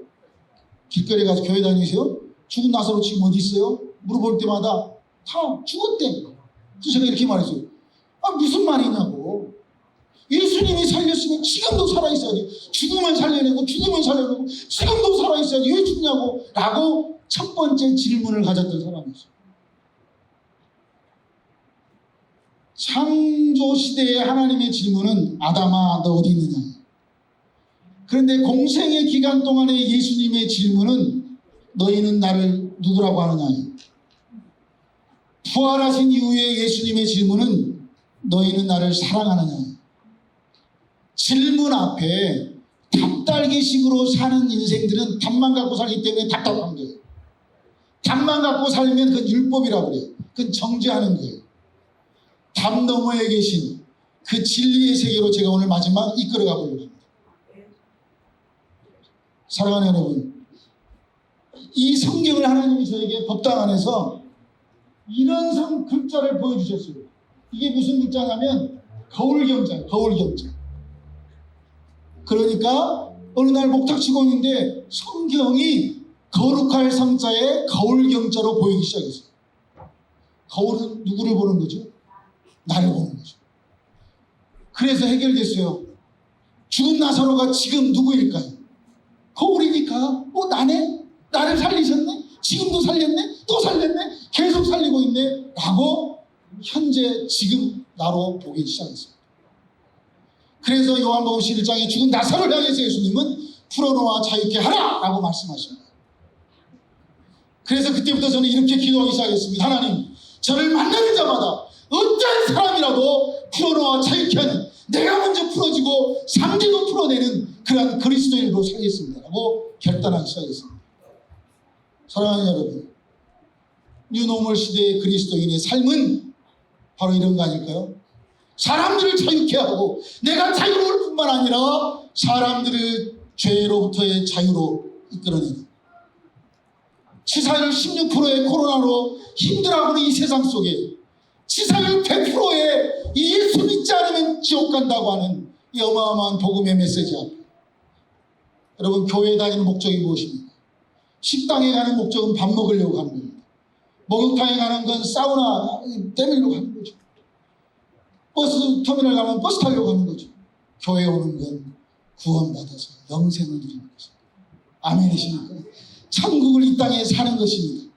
길거리 가서 교회 다니세요? 죽은 나사로 지금 어디 있어요? 물어볼 때마다 다 죽었대. 그래서 제가 이렇게 말했어요. 아, 무슨 말이냐고. 예수님이 살렸으면 지금도 살아있어야지. 죽으면 살려내고 지금도 살아있어야지. 왜 죽냐고. 라고 첫 번째 질문을 가졌던 사람이었어요. 창조 시대의 하나님의 질문은 아담아 너 어디 있느냐. 그런데 공생의 기간 동안의 예수님의 질문은 너희는 나를 누구라고 하느냐. 부활하신 이후에 예수님의 질문은 너희는 나를 사랑하느냐. 질문 앞에 답달기식으로 사는 인생들은 답만 갖고 살기 때문에 답답한 거예요. 답만 갖고 살면 그건 율법이라고 그래요. 그건 정죄하는 거예요. 답 너머에 계신 그 진리의 세계로 제가 오늘 마지막 이끌어가 보려고 합니다. 사랑하는 여러분, 이 성경을 하나님이 저에게 법당 안에서 이런 글자를 보여주셨어요. 이게 무슨 글자냐면 거울경자예요. 거울경자. 그러니까 어느 날 목탁치고 있는데 성경이 거룩할 성자에 거울경자로 보이기 시작했어요. 거울은 누구를 보는 거죠? 나를 보는 거죠. 그래서 해결됐어요. 죽은 나사로가 지금 누구일까요? 거울이니까. 나네? 나를 살리셨네? 지금도 살렸네? 또 살렸네? 계속 살리고 있네? 라고 현재 지금 나로 보기 시작했어요. 그래서 요한복음 11장에 죽은 나사로를 향해서 예수님은 풀어놓아 자유케 하라! 라고 말씀하십니다. 그래서 그때부터 저는 이렇게 기도하기 시작했습니다. 하나님, 저를 만나는 자마다 어떤 사람이라도 풀어놓아 자유케 하는, 내가 먼저 풀어지고 상대도 풀어내는 그러한 그리스도인으로 살겠습니다. 라고 결단하기 시작했습니다. 사랑하는 여러분, 뉴노멀 시대의 그리스도인의 삶은 바로 이런 거 아닐까요? 사람들을 자유케 하고 내가 자유로울 뿐만 아니라 사람들을 죄로부터의 자유로 이끌어내는, 치사율 16%의 코로나로 힘들어하는 이 세상 속에 치사율 100%의 예수 믿지 않으면 지옥 간다고 하는 이 어마어마한 복음의 메시지 앞에 여러분, 교회에 다니는 목적이 무엇입니까? 식당에 가는 목적은 밥 먹으려고 하는 겁니다. 목욕탕에 가는 건 사우나 때리려고 하는 거죠. 버스 터미널 가면 버스 타려고 하는 거죠. 교회 오는 건 구원받아서 영생을 누리는 것입니다. 아멘이십니까? 천국을 이 땅에 사는 것입니다.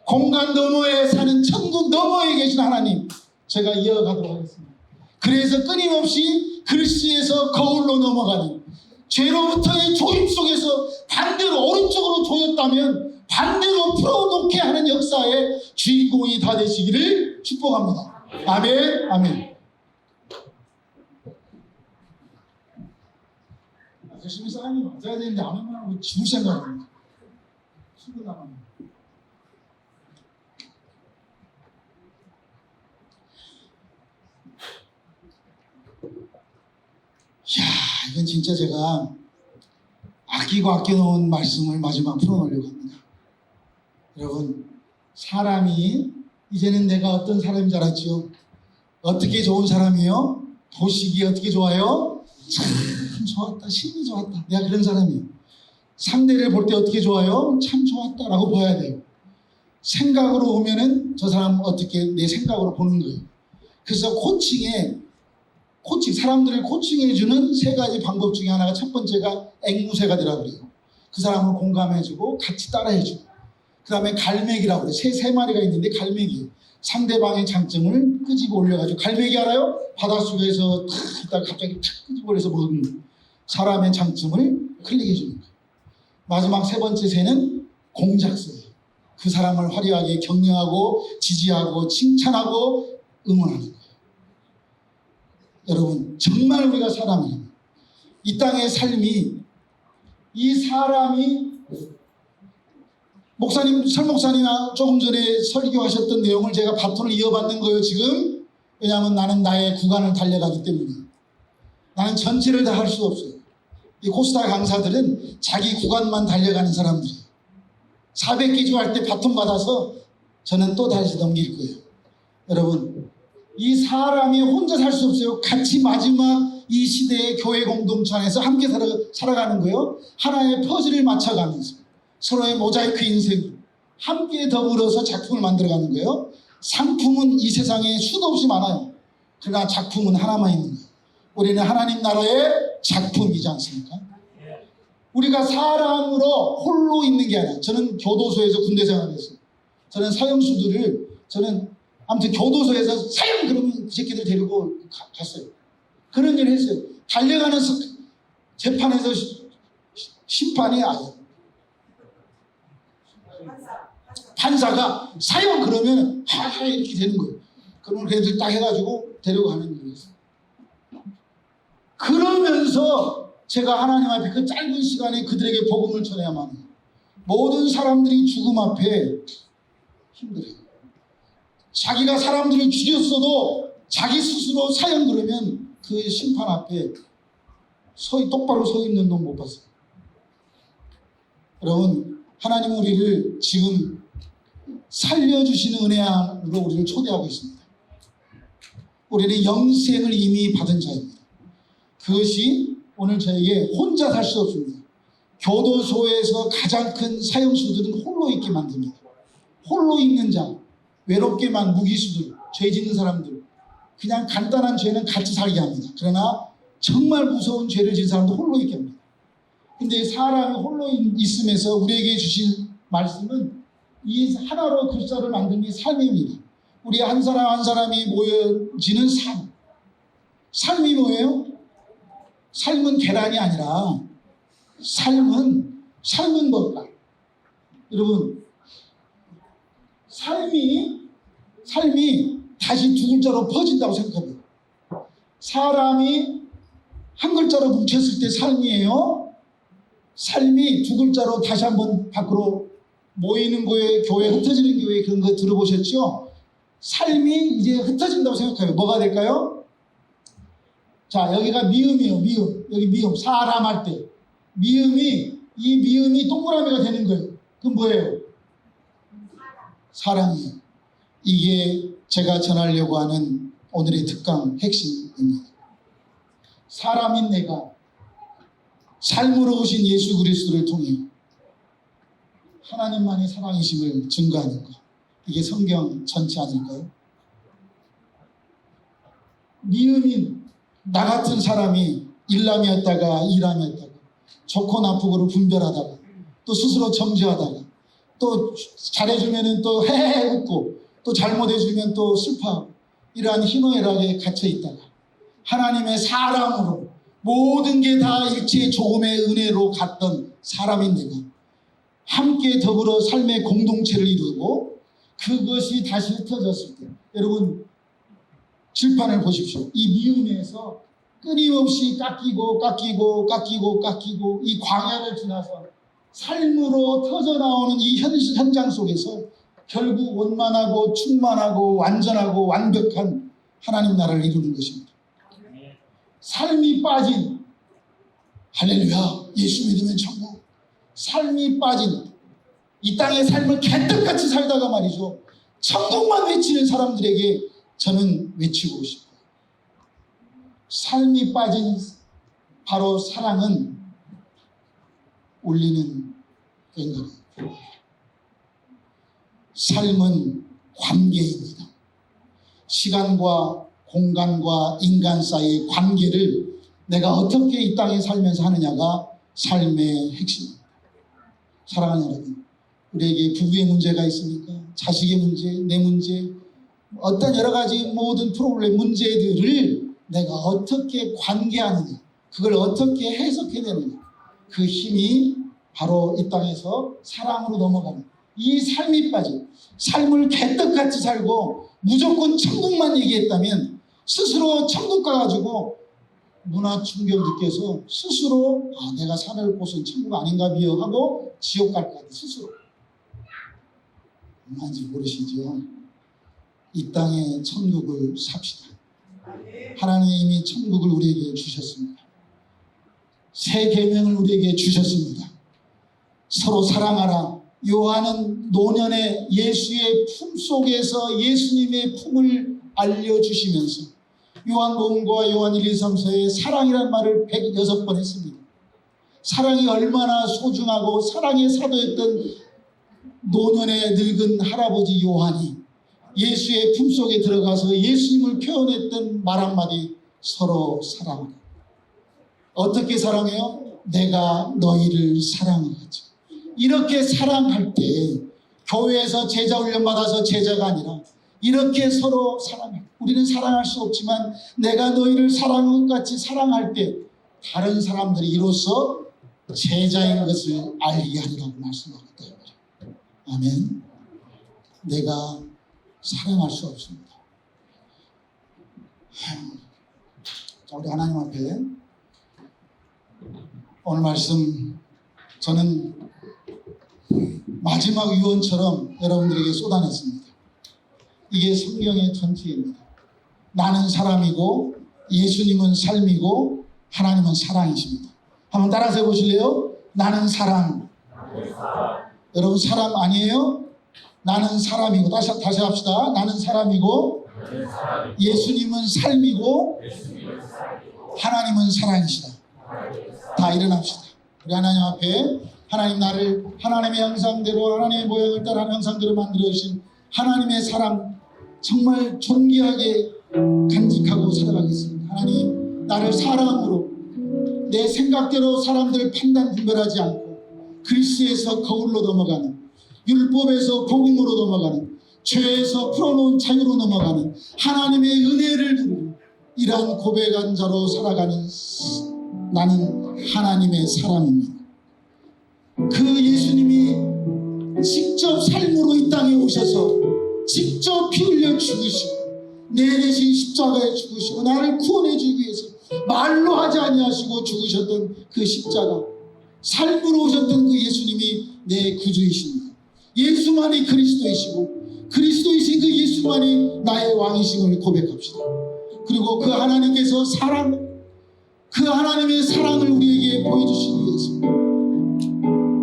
공간 너머에 사는 천국 너머에 계신 하나님, 제가 이어가도록 하겠습니다. 그래서 끊임없이 글씨에서 거울로 넘어가는 죄로부터의 조임 속에서 반대로 오른쪽으로 조였다면 반대로 풀어놓게 하는 역사의 주인공이 다 되시기를 축복합니다. 아멘, 아멘. 열심히 쌓임이 맞아야 되는데 안 하면 죽을 생각입니다. 출근하면. 이야, 이건 진짜 제가 아끼고 아껴놓은 말씀을 마지막 풀어놓으려고 합니다. 여러분, 사람이 이제는 내가 어떤 사람인 줄 알았죠? 어떻게 좋은 사람이요? 보시기 어떻게 좋아요? 참 좋았다, 심이 좋았다. 내가 그런 사람이에요. 상대를 볼 때 어떻게 좋아요? 참 좋았다라고 봐야 돼요. 생각으로 보면은 저 사람 어떻게 내 생각으로 보는 거예요. 그래서 사람들을 코칭해주는 세 가지 방법 중에 하나가 첫 번째가 앵무새가되라고 그래요. 그 사람을 공감해주고 같이 따라해주고, 그 다음에 갈매기라고 그래요. 세 마리가 있는데 갈매기, 상대방의 장점을 끄집어 올려가지고, 갈매기 알아요? 바닷속에서 탁 있다가 갑자기 탁 끄집어 올려서 먹는 거예요. 사람의 장점을 클릭해주는 거예요. 마지막 세 번째 새는 공작새예요. 그 사람을 화려하게 격려하고 지지하고 칭찬하고 응원하는 거예요. 여러분, 정말 우리가 사람이에요. 이 땅의 삶이, 이 사람이, 목사님, 설 목사님이 조금 전에 설교하셨던 내용을 제가 바톤을 이어받는 거예요, 지금. 왜냐하면 나는 나의 구간을 달려가기 때문에. 나는 전체를 다 할 수 없어요. 이 코스타 강사들은 자기 구간만 달려가는 사람들이에요. 400개 주 할 때 바톤 받아서 저는 또 다시 넘길 거예요. 여러분, 이 사람이 혼자 살 수 없어요. 같이 마지막 이 시대의 교회 공동체 안에서 함께 살아가는 거예요. 하나의 퍼즐을 맞춰가면서 서로의 모자이크 인생 함께 더불어서 작품을 만들어가는 거예요. 상품은 이 세상에 수도 없이 많아요. 그러나 작품은 하나만 있는 거예요. 우리는 하나님 나라의 작품이지 않습니까? 우리가 사람으로 홀로 있는 게 아니라, 저는 교도소에서 군대 생활했어요. 저는 사형수들을, 아무튼 교도소에서 사형 그러면 그 새끼들 데리고 갔어요. 그런 일을 했어요. 달려가는 재판에서 심판이 아니에요. 판사가 사형 그러면 하하 이렇게 되는 거예요. 그러면 걔들 딱 해가지고 데려가는 일이었어요. 그러면서 제가 하나님 앞에 그 짧은 시간에 그들에게 복음을 전해야만 해요. 모든 사람들이 죽음 앞에 힘들어요. 자기가 사람들을 죽였어도 자기 스스로 사형 그러면 그 심판 앞에 똑바로 서 있는 놈 못 봤어요. 여러분, 하나님은 우리를 지금 살려주시는 은혜 안으로 우리를 초대하고 있습니다. 우리는 영생을 이미 받은 자입니다. 그것이 오늘 저에게 혼자 살 수 없습니다. 교도소에서 가장 큰 사형수들은 홀로 있게 만듭니다. 홀로 있는 자, 외롭게만 무기수들, 죄 짓는 사람들, 그냥 간단한 죄는 같이 살게 합니다. 그러나 정말 무서운 죄를 지은 사람도 홀로 있게 합니다. 근데 사람이 홀로 있으면서 우리에게 주신 말씀은 이 하나로 글자를 만든 게 삶입니다. 우리 한 사람 한 사람이 모여지는 삶. 삶이 뭐예요? 삶은 계란이 아니라 삶은 뭘까? 여러분, 삶이 다시 두 글자로 퍼진다고 생각합니다. 사람이 한 글자로 뭉쳤을 때 삶이에요. 삶이 두 글자로 다시 한번 밖으로 모이는 교회, 흩어지는 교회, 그런 거 들어보셨죠? 삶이 이제 흩어진다고 생각해요. 뭐가 될까요? 자, 여기가 미음이에요. 미음. 여기 미음. 사람 할 때. 이 미음이 동그라미가 되는 거예요. 그럼 뭐예요? 사람이에요. 이게 제가 전하려고 하는 오늘의 특강 핵심입니다. 사람인 내가 삶으로 오신 예수 그리스도를 통해 하나님만이 사랑이심을 증거하는 것. 이게 성경 전체 아닐까요? 미음인 나 같은 사람이 일남이었다가 이남이었다가 좋고 나쁘고를 분별하다가 또 스스로 정죄하다가 또 잘해주면 또 헤헤 웃고 또 잘못해주면 또 슬퍼하고 이러한 희노애락에 갇혀있다가 하나님의 사랑으로 모든 게 다 일체의 조금의 은혜로 갔던 사람인 내가 함께 더불어 삶의 공동체를 이루고 그것이 다시 흩어졌을 때 여러분 질판을 보십시오. 이 미움에서 끊임없이 깎이고 이 광야를 지나서 삶으로 터져나오는 이 현장 속에서 결국 원만하고 충만하고 완전하고 완벽한 하나님 나라를 이루는 것입니다. 삶이 빠진 할렐루야 예수 믿으면 천국 삶이 빠진 이 땅의 삶을 개떡같이 살다가 말이죠 천국만 외치는 사람들에게 저는 외치고 싶어요. 삶이 빠진 바로 사랑은 울리는 꽹과리예요. 삶은 관계입니다. 시간과 공간과 인간 사이의 관계를 내가 어떻게 이 땅에 살면서 하느냐가 삶의 핵심입니다. 사랑하는 여러분, 우리에게 부부의 문제가 있습니까? 자식의 문제, 내 문제, 어떤 여러 가지 모든 프로블em 문제들을 내가 어떻게 관계하느냐, 그걸 어떻게 해석해내느냐, 그 힘이 바로 이 땅에서 사랑으로 넘어가는 이 삶이 빠진 삶을 개떡같이 살고 무조건 천국만 얘기했다면 스스로 천국 가가지고 문화 충격 느껴서 스스로 내가 살 곳은 천국 아닌가 비어 하고 지옥 갈 것 같아 스스로. 뭔지 모르시죠? 이 땅에 천국을 삽시다. 하나님이 이미 천국을 우리에게 주셨습니다. 새 계명을 우리에게 주셨습니다. 서로 사랑하라. 요한은 노년의 예수의 품 속에서 예수님의 품을 알려주시면서 요한복음과 요한 1, 2, 3서에 사랑이라는 말을 106번 했습니다. 사랑이 얼마나 소중하고 사랑의 사도였던 노년의 늙은 할아버지 요한이 예수의 품속에 들어가서 예수님을 표현했던 말 한마디 서로 사랑하라. 어떻게 사랑해요? 내가 너희를 사랑하지. 이렇게 사랑할 때 교회에서 제자 훈련 받아서 제자가 아니라 이렇게 서로 사랑할 때 우리는 사랑할 수 없지만 내가 너희를 사랑한 것 같이 사랑할 때 다른 사람들이 이로써 제자인 것을 알게 하리라고 말씀하고 있다. 아멘. 내가 사랑할 수 없습니다. 자, 우리 하나님 앞에 오늘 말씀 저는 마지막 유언처럼 여러분들에게 쏟아냈습니다. 이게 성경의 전체입니다. 나는 사람이고 예수님은 삶이고 하나님은 사랑이십니다. 한번 따라서 해보실래요? 나는 사랑. 여러분 사람 아니에요? 나는 사람이고 다시 합시다. 나는 사람이고 예수님은 삶이고 하나님은 사랑이시다. 다 일어납시다. 우리 하나님 앞에 하나님 나를 하나님의 형상대로 하나님의 모양을 따라 형상대로 만들어주신 하나님의 사랑 정말 존귀하게 간직하고 살아가겠습니다. 하나님 나를 사랑으로 내 생각대로 사람들을 판단 분별하지 않고 그리스도에서 거울로 넘어가는 율법에서 복음으로 넘어가는 죄에서 풀어놓은 자유로 넘어가는 하나님의 은혜를 누리는 이러한 고백한 자로 살아가는 나는 하나님의 사람입니다. 그 예수님이 직접 삶으로 이 땅에 오셔서 직접 피 흘려 죽으시고 내 대신 십자가에 죽으시고 나를 구원해 주기 위해서 말로 하지 아니하시고 죽으셨던 그 십자가 삶으로 오셨던 그 예수님이 내 구주이십니다. 예수만이 그리스도이시고 그리스도이신 그 예수만이 나의 왕이심을 고백합시다. 그리고 그 하나님께서 그 하나님의 사랑을 우리에게 보여주시기 위해서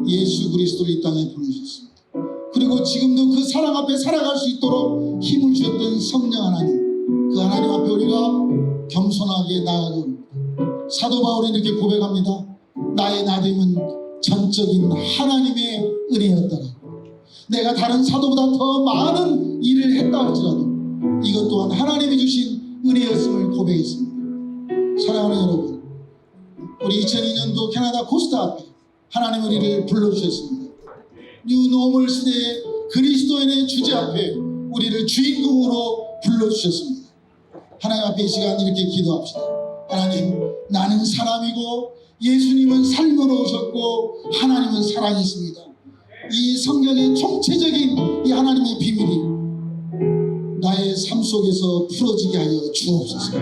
예수 그리스도를 이 땅에 보내주셨습니다. 그리고 지금도 그 사랑 앞에 살아갈 수 있도록 힘을 주셨던 성령 하나님, 그 하나님 앞에 우리가 겸손하게 나아갑니다. 사도 바울이 이렇게 고백합니다. 나의 나됨은 전적인 하나님의 은혜였더라. 내가 다른 사도보다 더 많은 일을 했다 할지라도 이것 또한 하나님이 주신 은혜였음을 고백했습니다. 사랑하는 여러분, 우리 2002년도 캐나다 코스타 앞에 하나님 우리를 불러주셨습니다. 뉴 노멀 시대의 그리스도인의 주제 앞에 우리를 주인공으로 불러주셨습니다. 하나님 앞에 이 시간 이렇게 기도합시다. 하나님, 나는 사람이고 예수님은 삶으로 오셨고 하나님은 사랑이십니다. 이 성경의 총체적인 이 하나님의 비밀이 나의 삶 속에서 풀어지게 하여 주옵소서.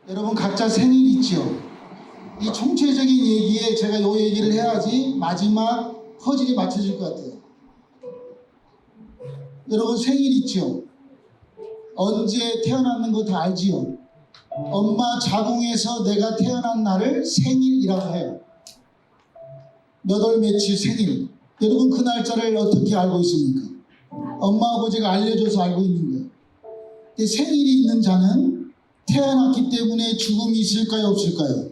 여러분 각자 생일 있죠? 이 총체적인 얘기에 제가 요 얘기를 해야지 마지막 퍼즐이 맞춰질 것 같아요. 여러분 생일 있죠? 언제 태어났는 거 다 알지요? 엄마 자궁에서 내가 태어난 날을 생일이라고 해요. 몇 월 며칠 생일. 여러분 그 날짜를 어떻게 알고 있습니까? 엄마 아버지가 알려줘서 알고 있는 거예요. 근데 생일이 있는 자는 태어났기 때문에 죽음이 있을까요? 없을까요?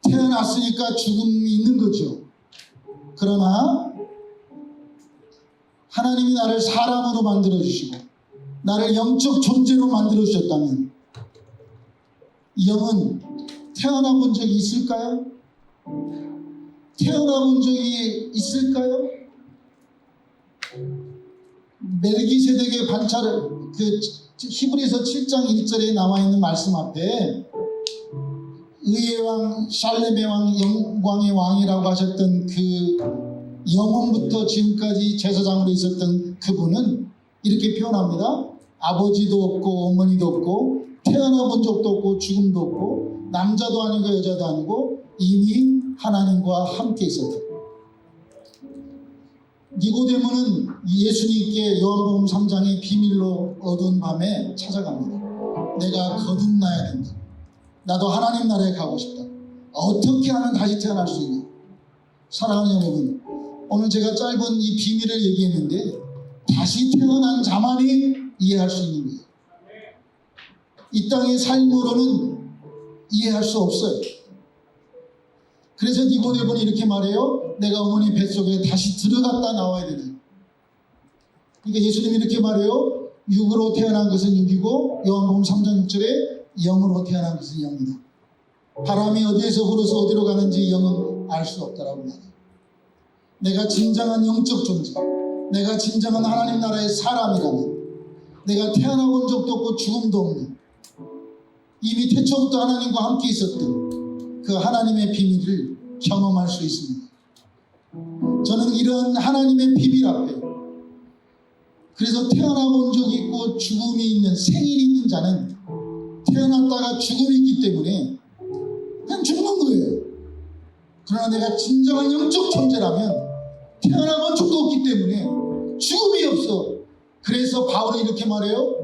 태어났으니까 죽음이 있는 거죠. 그러나 하나님이 나를 사람으로 만들어주시고 나를 영적 존재로 만들어주셨다면 이 영은 태어나 본 적이 있을까요? 태어나 본 적이 있을까요? 멜기세덱의 반차를 그 히브리서 7장 1절에 나와 있는 말씀 앞에 의의 왕 샬레메 왕 영광의 왕이라고 하셨던 그 영원부터 지금까지 제사장으로 있었던 그분은 이렇게 표현합니다. 아버지도 없고 어머니도 없고 태어나 본 적도 없고 죽음도 없고 남자도 아니고 여자도 아니고 이미 하나님과 함께 있었다. 니고데모는 예수님께 요한복음 3장의 비밀로 얻은 밤에 찾아갑니다. 내가 거듭나야 된다. 나도 하나님 나라에 가고 싶다. 어떻게 하면 다시 태어날 수 있냐? 사랑하는 여러분, 오늘 제가 짧은 이 비밀을 얘기했는데 다시 태어난 자만이 이해할 수 있는 거예요. 이 땅의 삶으로는 이해할 수 없어요. 그래서 니고데모는 이렇게 말해요. 내가 어머니 뱃속에 다시 들어갔다 나와야 되다. 그러니까 예수님이 이렇게 말해요. 육으로 태어난 것은 육이고 요한복음 3장 6절에 영으로 태어난 것은 영이다. 바람이 어디에서 불어서 어디로 가는지 영은 알 수 없다라고 말해요. 내가 진정한 영적 존재, 내가 진정한 하나님 나라의 사람이라면 내가 태어나본 적도 없고 죽음도 없는 이미 태초부터 하나님과 함께 있었던 그 하나님의 비밀을 경험할 수 있습니다. 저는 이런 하나님의 비밀 앞에 그래서 태어나본 적이 있고 죽음이 있는 생일이 있는 자는 태어났다가 죽음이 있기 때문에 그냥 죽는 거예요. 그러나 내가 진정한 영적 존재라면 태어나본 적도 없기 때문에 죽음이 없어. 그래서 바울은 이렇게 말해요.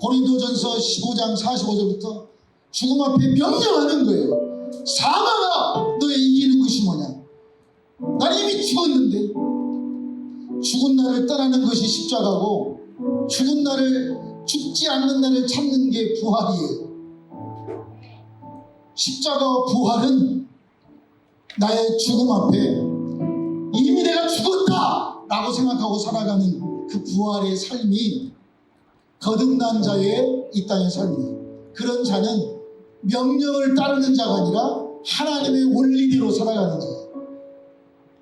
고린도전서 15장 45절부터 죽음 앞에 명령하는 거예요. 사망아, 너의 이기는 것이 뭐냐? 난 이미 죽었는데 죽은 나를 떠나는 것이 십자가고 죽은 나를 죽지 않는 나를 찾는 게 부활이에요. 십자가와 부활은 나의 죽음 앞에 이미 내가 죽었다 라고 생각하고 살아가는 그 부활의 삶이 거듭난 자의 이 땅의 삶이에요. 그런 자는 명령을 따르는 자가 아니라 하나님의 원리대로 살아가는 자예요.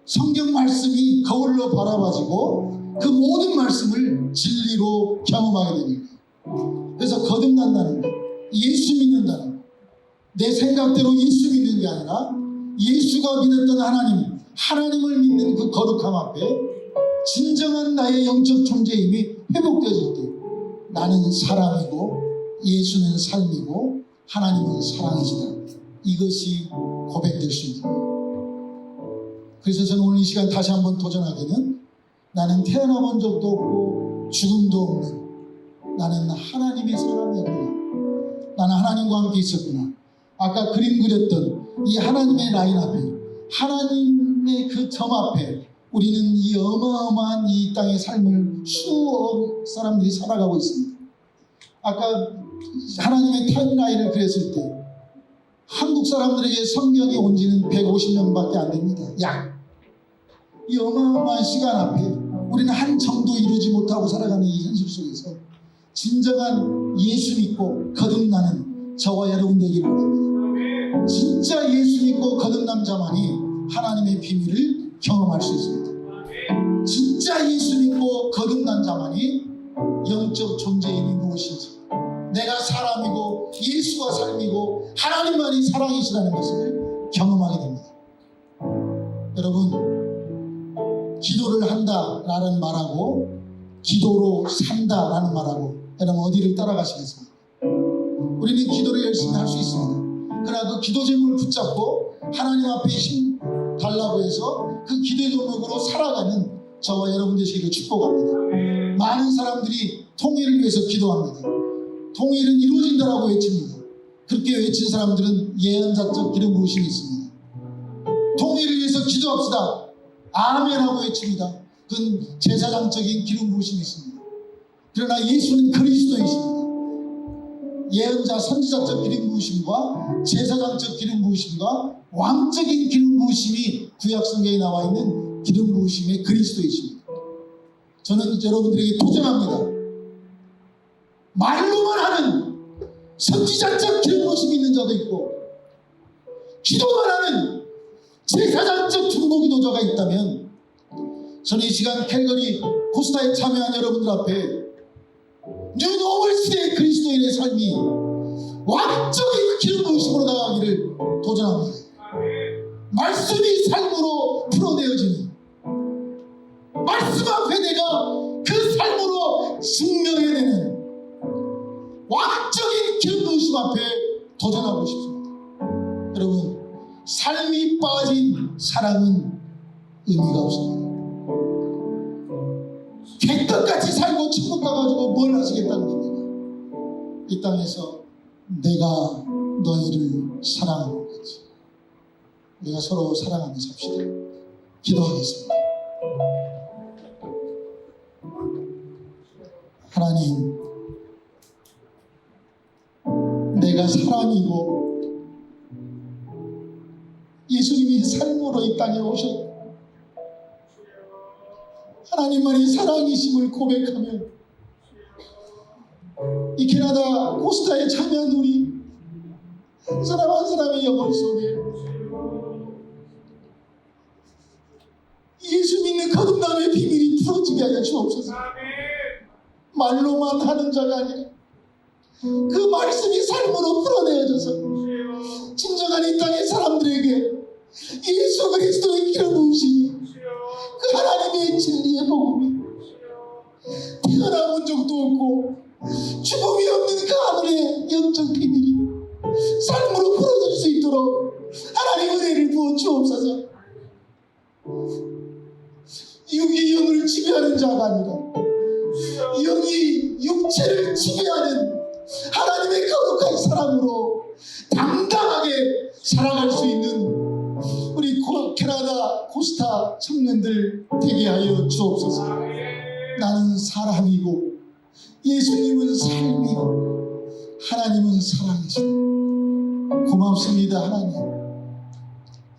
성경 말씀이 거울로 바라봐지고 그 모든 말씀을 진리로 경험하게 되는 거예요. 그래서 거듭난다는 거, 예수 믿는다는 거, 내 생각대로 예수 믿는 게 아니라 예수가 믿었던 하나님을 믿는 그 거룩함 앞에 진정한 나의 영적 존재임이 회복되어질 때 나는 사람이고 예수는 삶이고 하나님은 사랑이시다. 이것이 고백될 수 있는 거예요. 그래서 저는 오늘 이 시간 다시 한번 도전하기는 나는 태어나본 적도 없고 죽음도 없는 나는 하나님의 사람이었구나. 나는 하나님과 함께 있었구나. 아까 그림 그렸던 이 하나님의 라인 앞에 하나님의 그 점 앞에 우리는 이 어마어마한 이 땅의 삶을 수억 사람들이 살아가고 있습니다. 아까 하나님의 타임라인을 그렸을 때 한국 사람들에게 성경이 온 지는 150년밖에 안 됩니다. 이 어마어마한 시간 앞에 우리는 한 점도 이루지 못하고 살아가는 이 현실 속에서 진정한 예수 믿고 거듭나는 저와 여러분 되기를 바랍니다. 진짜 예수 믿고 거듭난 자만이 하나님의 비밀을 경험할 수 있습니다. 진짜 예수 믿고 거듭난 자만이 영적 존재임이 무엇인지, 내가 사람이고 예수가 삶이고 하나님만이 사랑이시라는 것을 경험하게 됩니다. 여러분, 기도를 한다라는 말하고 기도로 산다라는 말하고 여러분 어디를 따라가시겠습니까? 우리는 기도를 열심히 할 수 있습니다. 그러나 그 기도 제목을 붙잡고 하나님 앞에 힘 달라고 해서 그 기도 제목으로 살아가는 저와 여러분 되시기를 축복합니다. 많은 사람들이 통일을 위해서 기도합니다. 통일은 이루어진다라고 외칩니다. 그렇게 외친 사람들은 예언자적 기름 부으심이 있습니다. 통일을 위해서 기도합시다. 아멘하고 외칩니다. 그건 제사장적인 기름 부으심이 있습니다. 그러나 예수는 그리스도이십니다. 예언자 선지자적 기름 부으심과 제사장적 기름 부으심과 왕적인 기름 부으심이 구약 성경에 나와 있는 기름 부으심의 그리스도이십니다. 저는 여러분들에게 도전합니다. 말로만 하는 선지자적 기름 부으심이 있는 자도 있고 기도만 하는 제사장적 중보 기도자가 있다면 저는 이 시간 캘거리 코스타에 참여한 여러분들 앞에 뉴노멀 시대의 그리스도인의 삶이 왕적인 기름 부으심으로 나가기를 도전합니다. 말씀이 삶으로 풀어내어지는, 말씀 앞에 내가 그 삶으로 증명해내는 왕적인 기름 부으심 앞에 도전하고 싶습니다. 여러분, 삶이 빠진 사랑은 의미가 없습니다. 개떡같이 살고 천국 가가지고 뭘 하시겠다는 겁니까? 이 땅에서 내가 너희를 사랑하는 거지. 우리가 서로 사랑하며 삽시다. 기도하겠습니다. 하나님, 내가 사람이고 예수님이 삶으로 이 땅에 오셨고 하나님만이 사랑이심을 고백하며 이 캐나다 코스타에 참여한 우리 한 사람 한 사람의 영혼 속에 예수 믿는 거듭남의 비밀이 풀어지게 하여 주옵소서. 말로만 하는 자가 아니라 그 말씀이 삶으로 풀어내어져서 진정한 이 땅의 사람들에게 예수 그리스도의 기름 부으심이 그 하나님의 진리의 복음이 태어나 본 적도 없고 죽음이 없는 그 하늘의 영적 비밀이 삶으로 풀어질 수 있도록 하나님 은혜를 부어 주옵소서. 육이 영을 지배하는 자가 아니라 영이 육체를 지배하는 하나님의 거룩한 사랑으로 당당하게 살아갈 수 있는 우리 캐나다 코스타 청년들 되게 하여 주옵소서. 나는 사람이고 예수님은 삶이고 하나님은 사랑이시다. 고맙습니다. 하나님,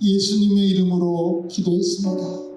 예수님의 이름으로 기도했습니다.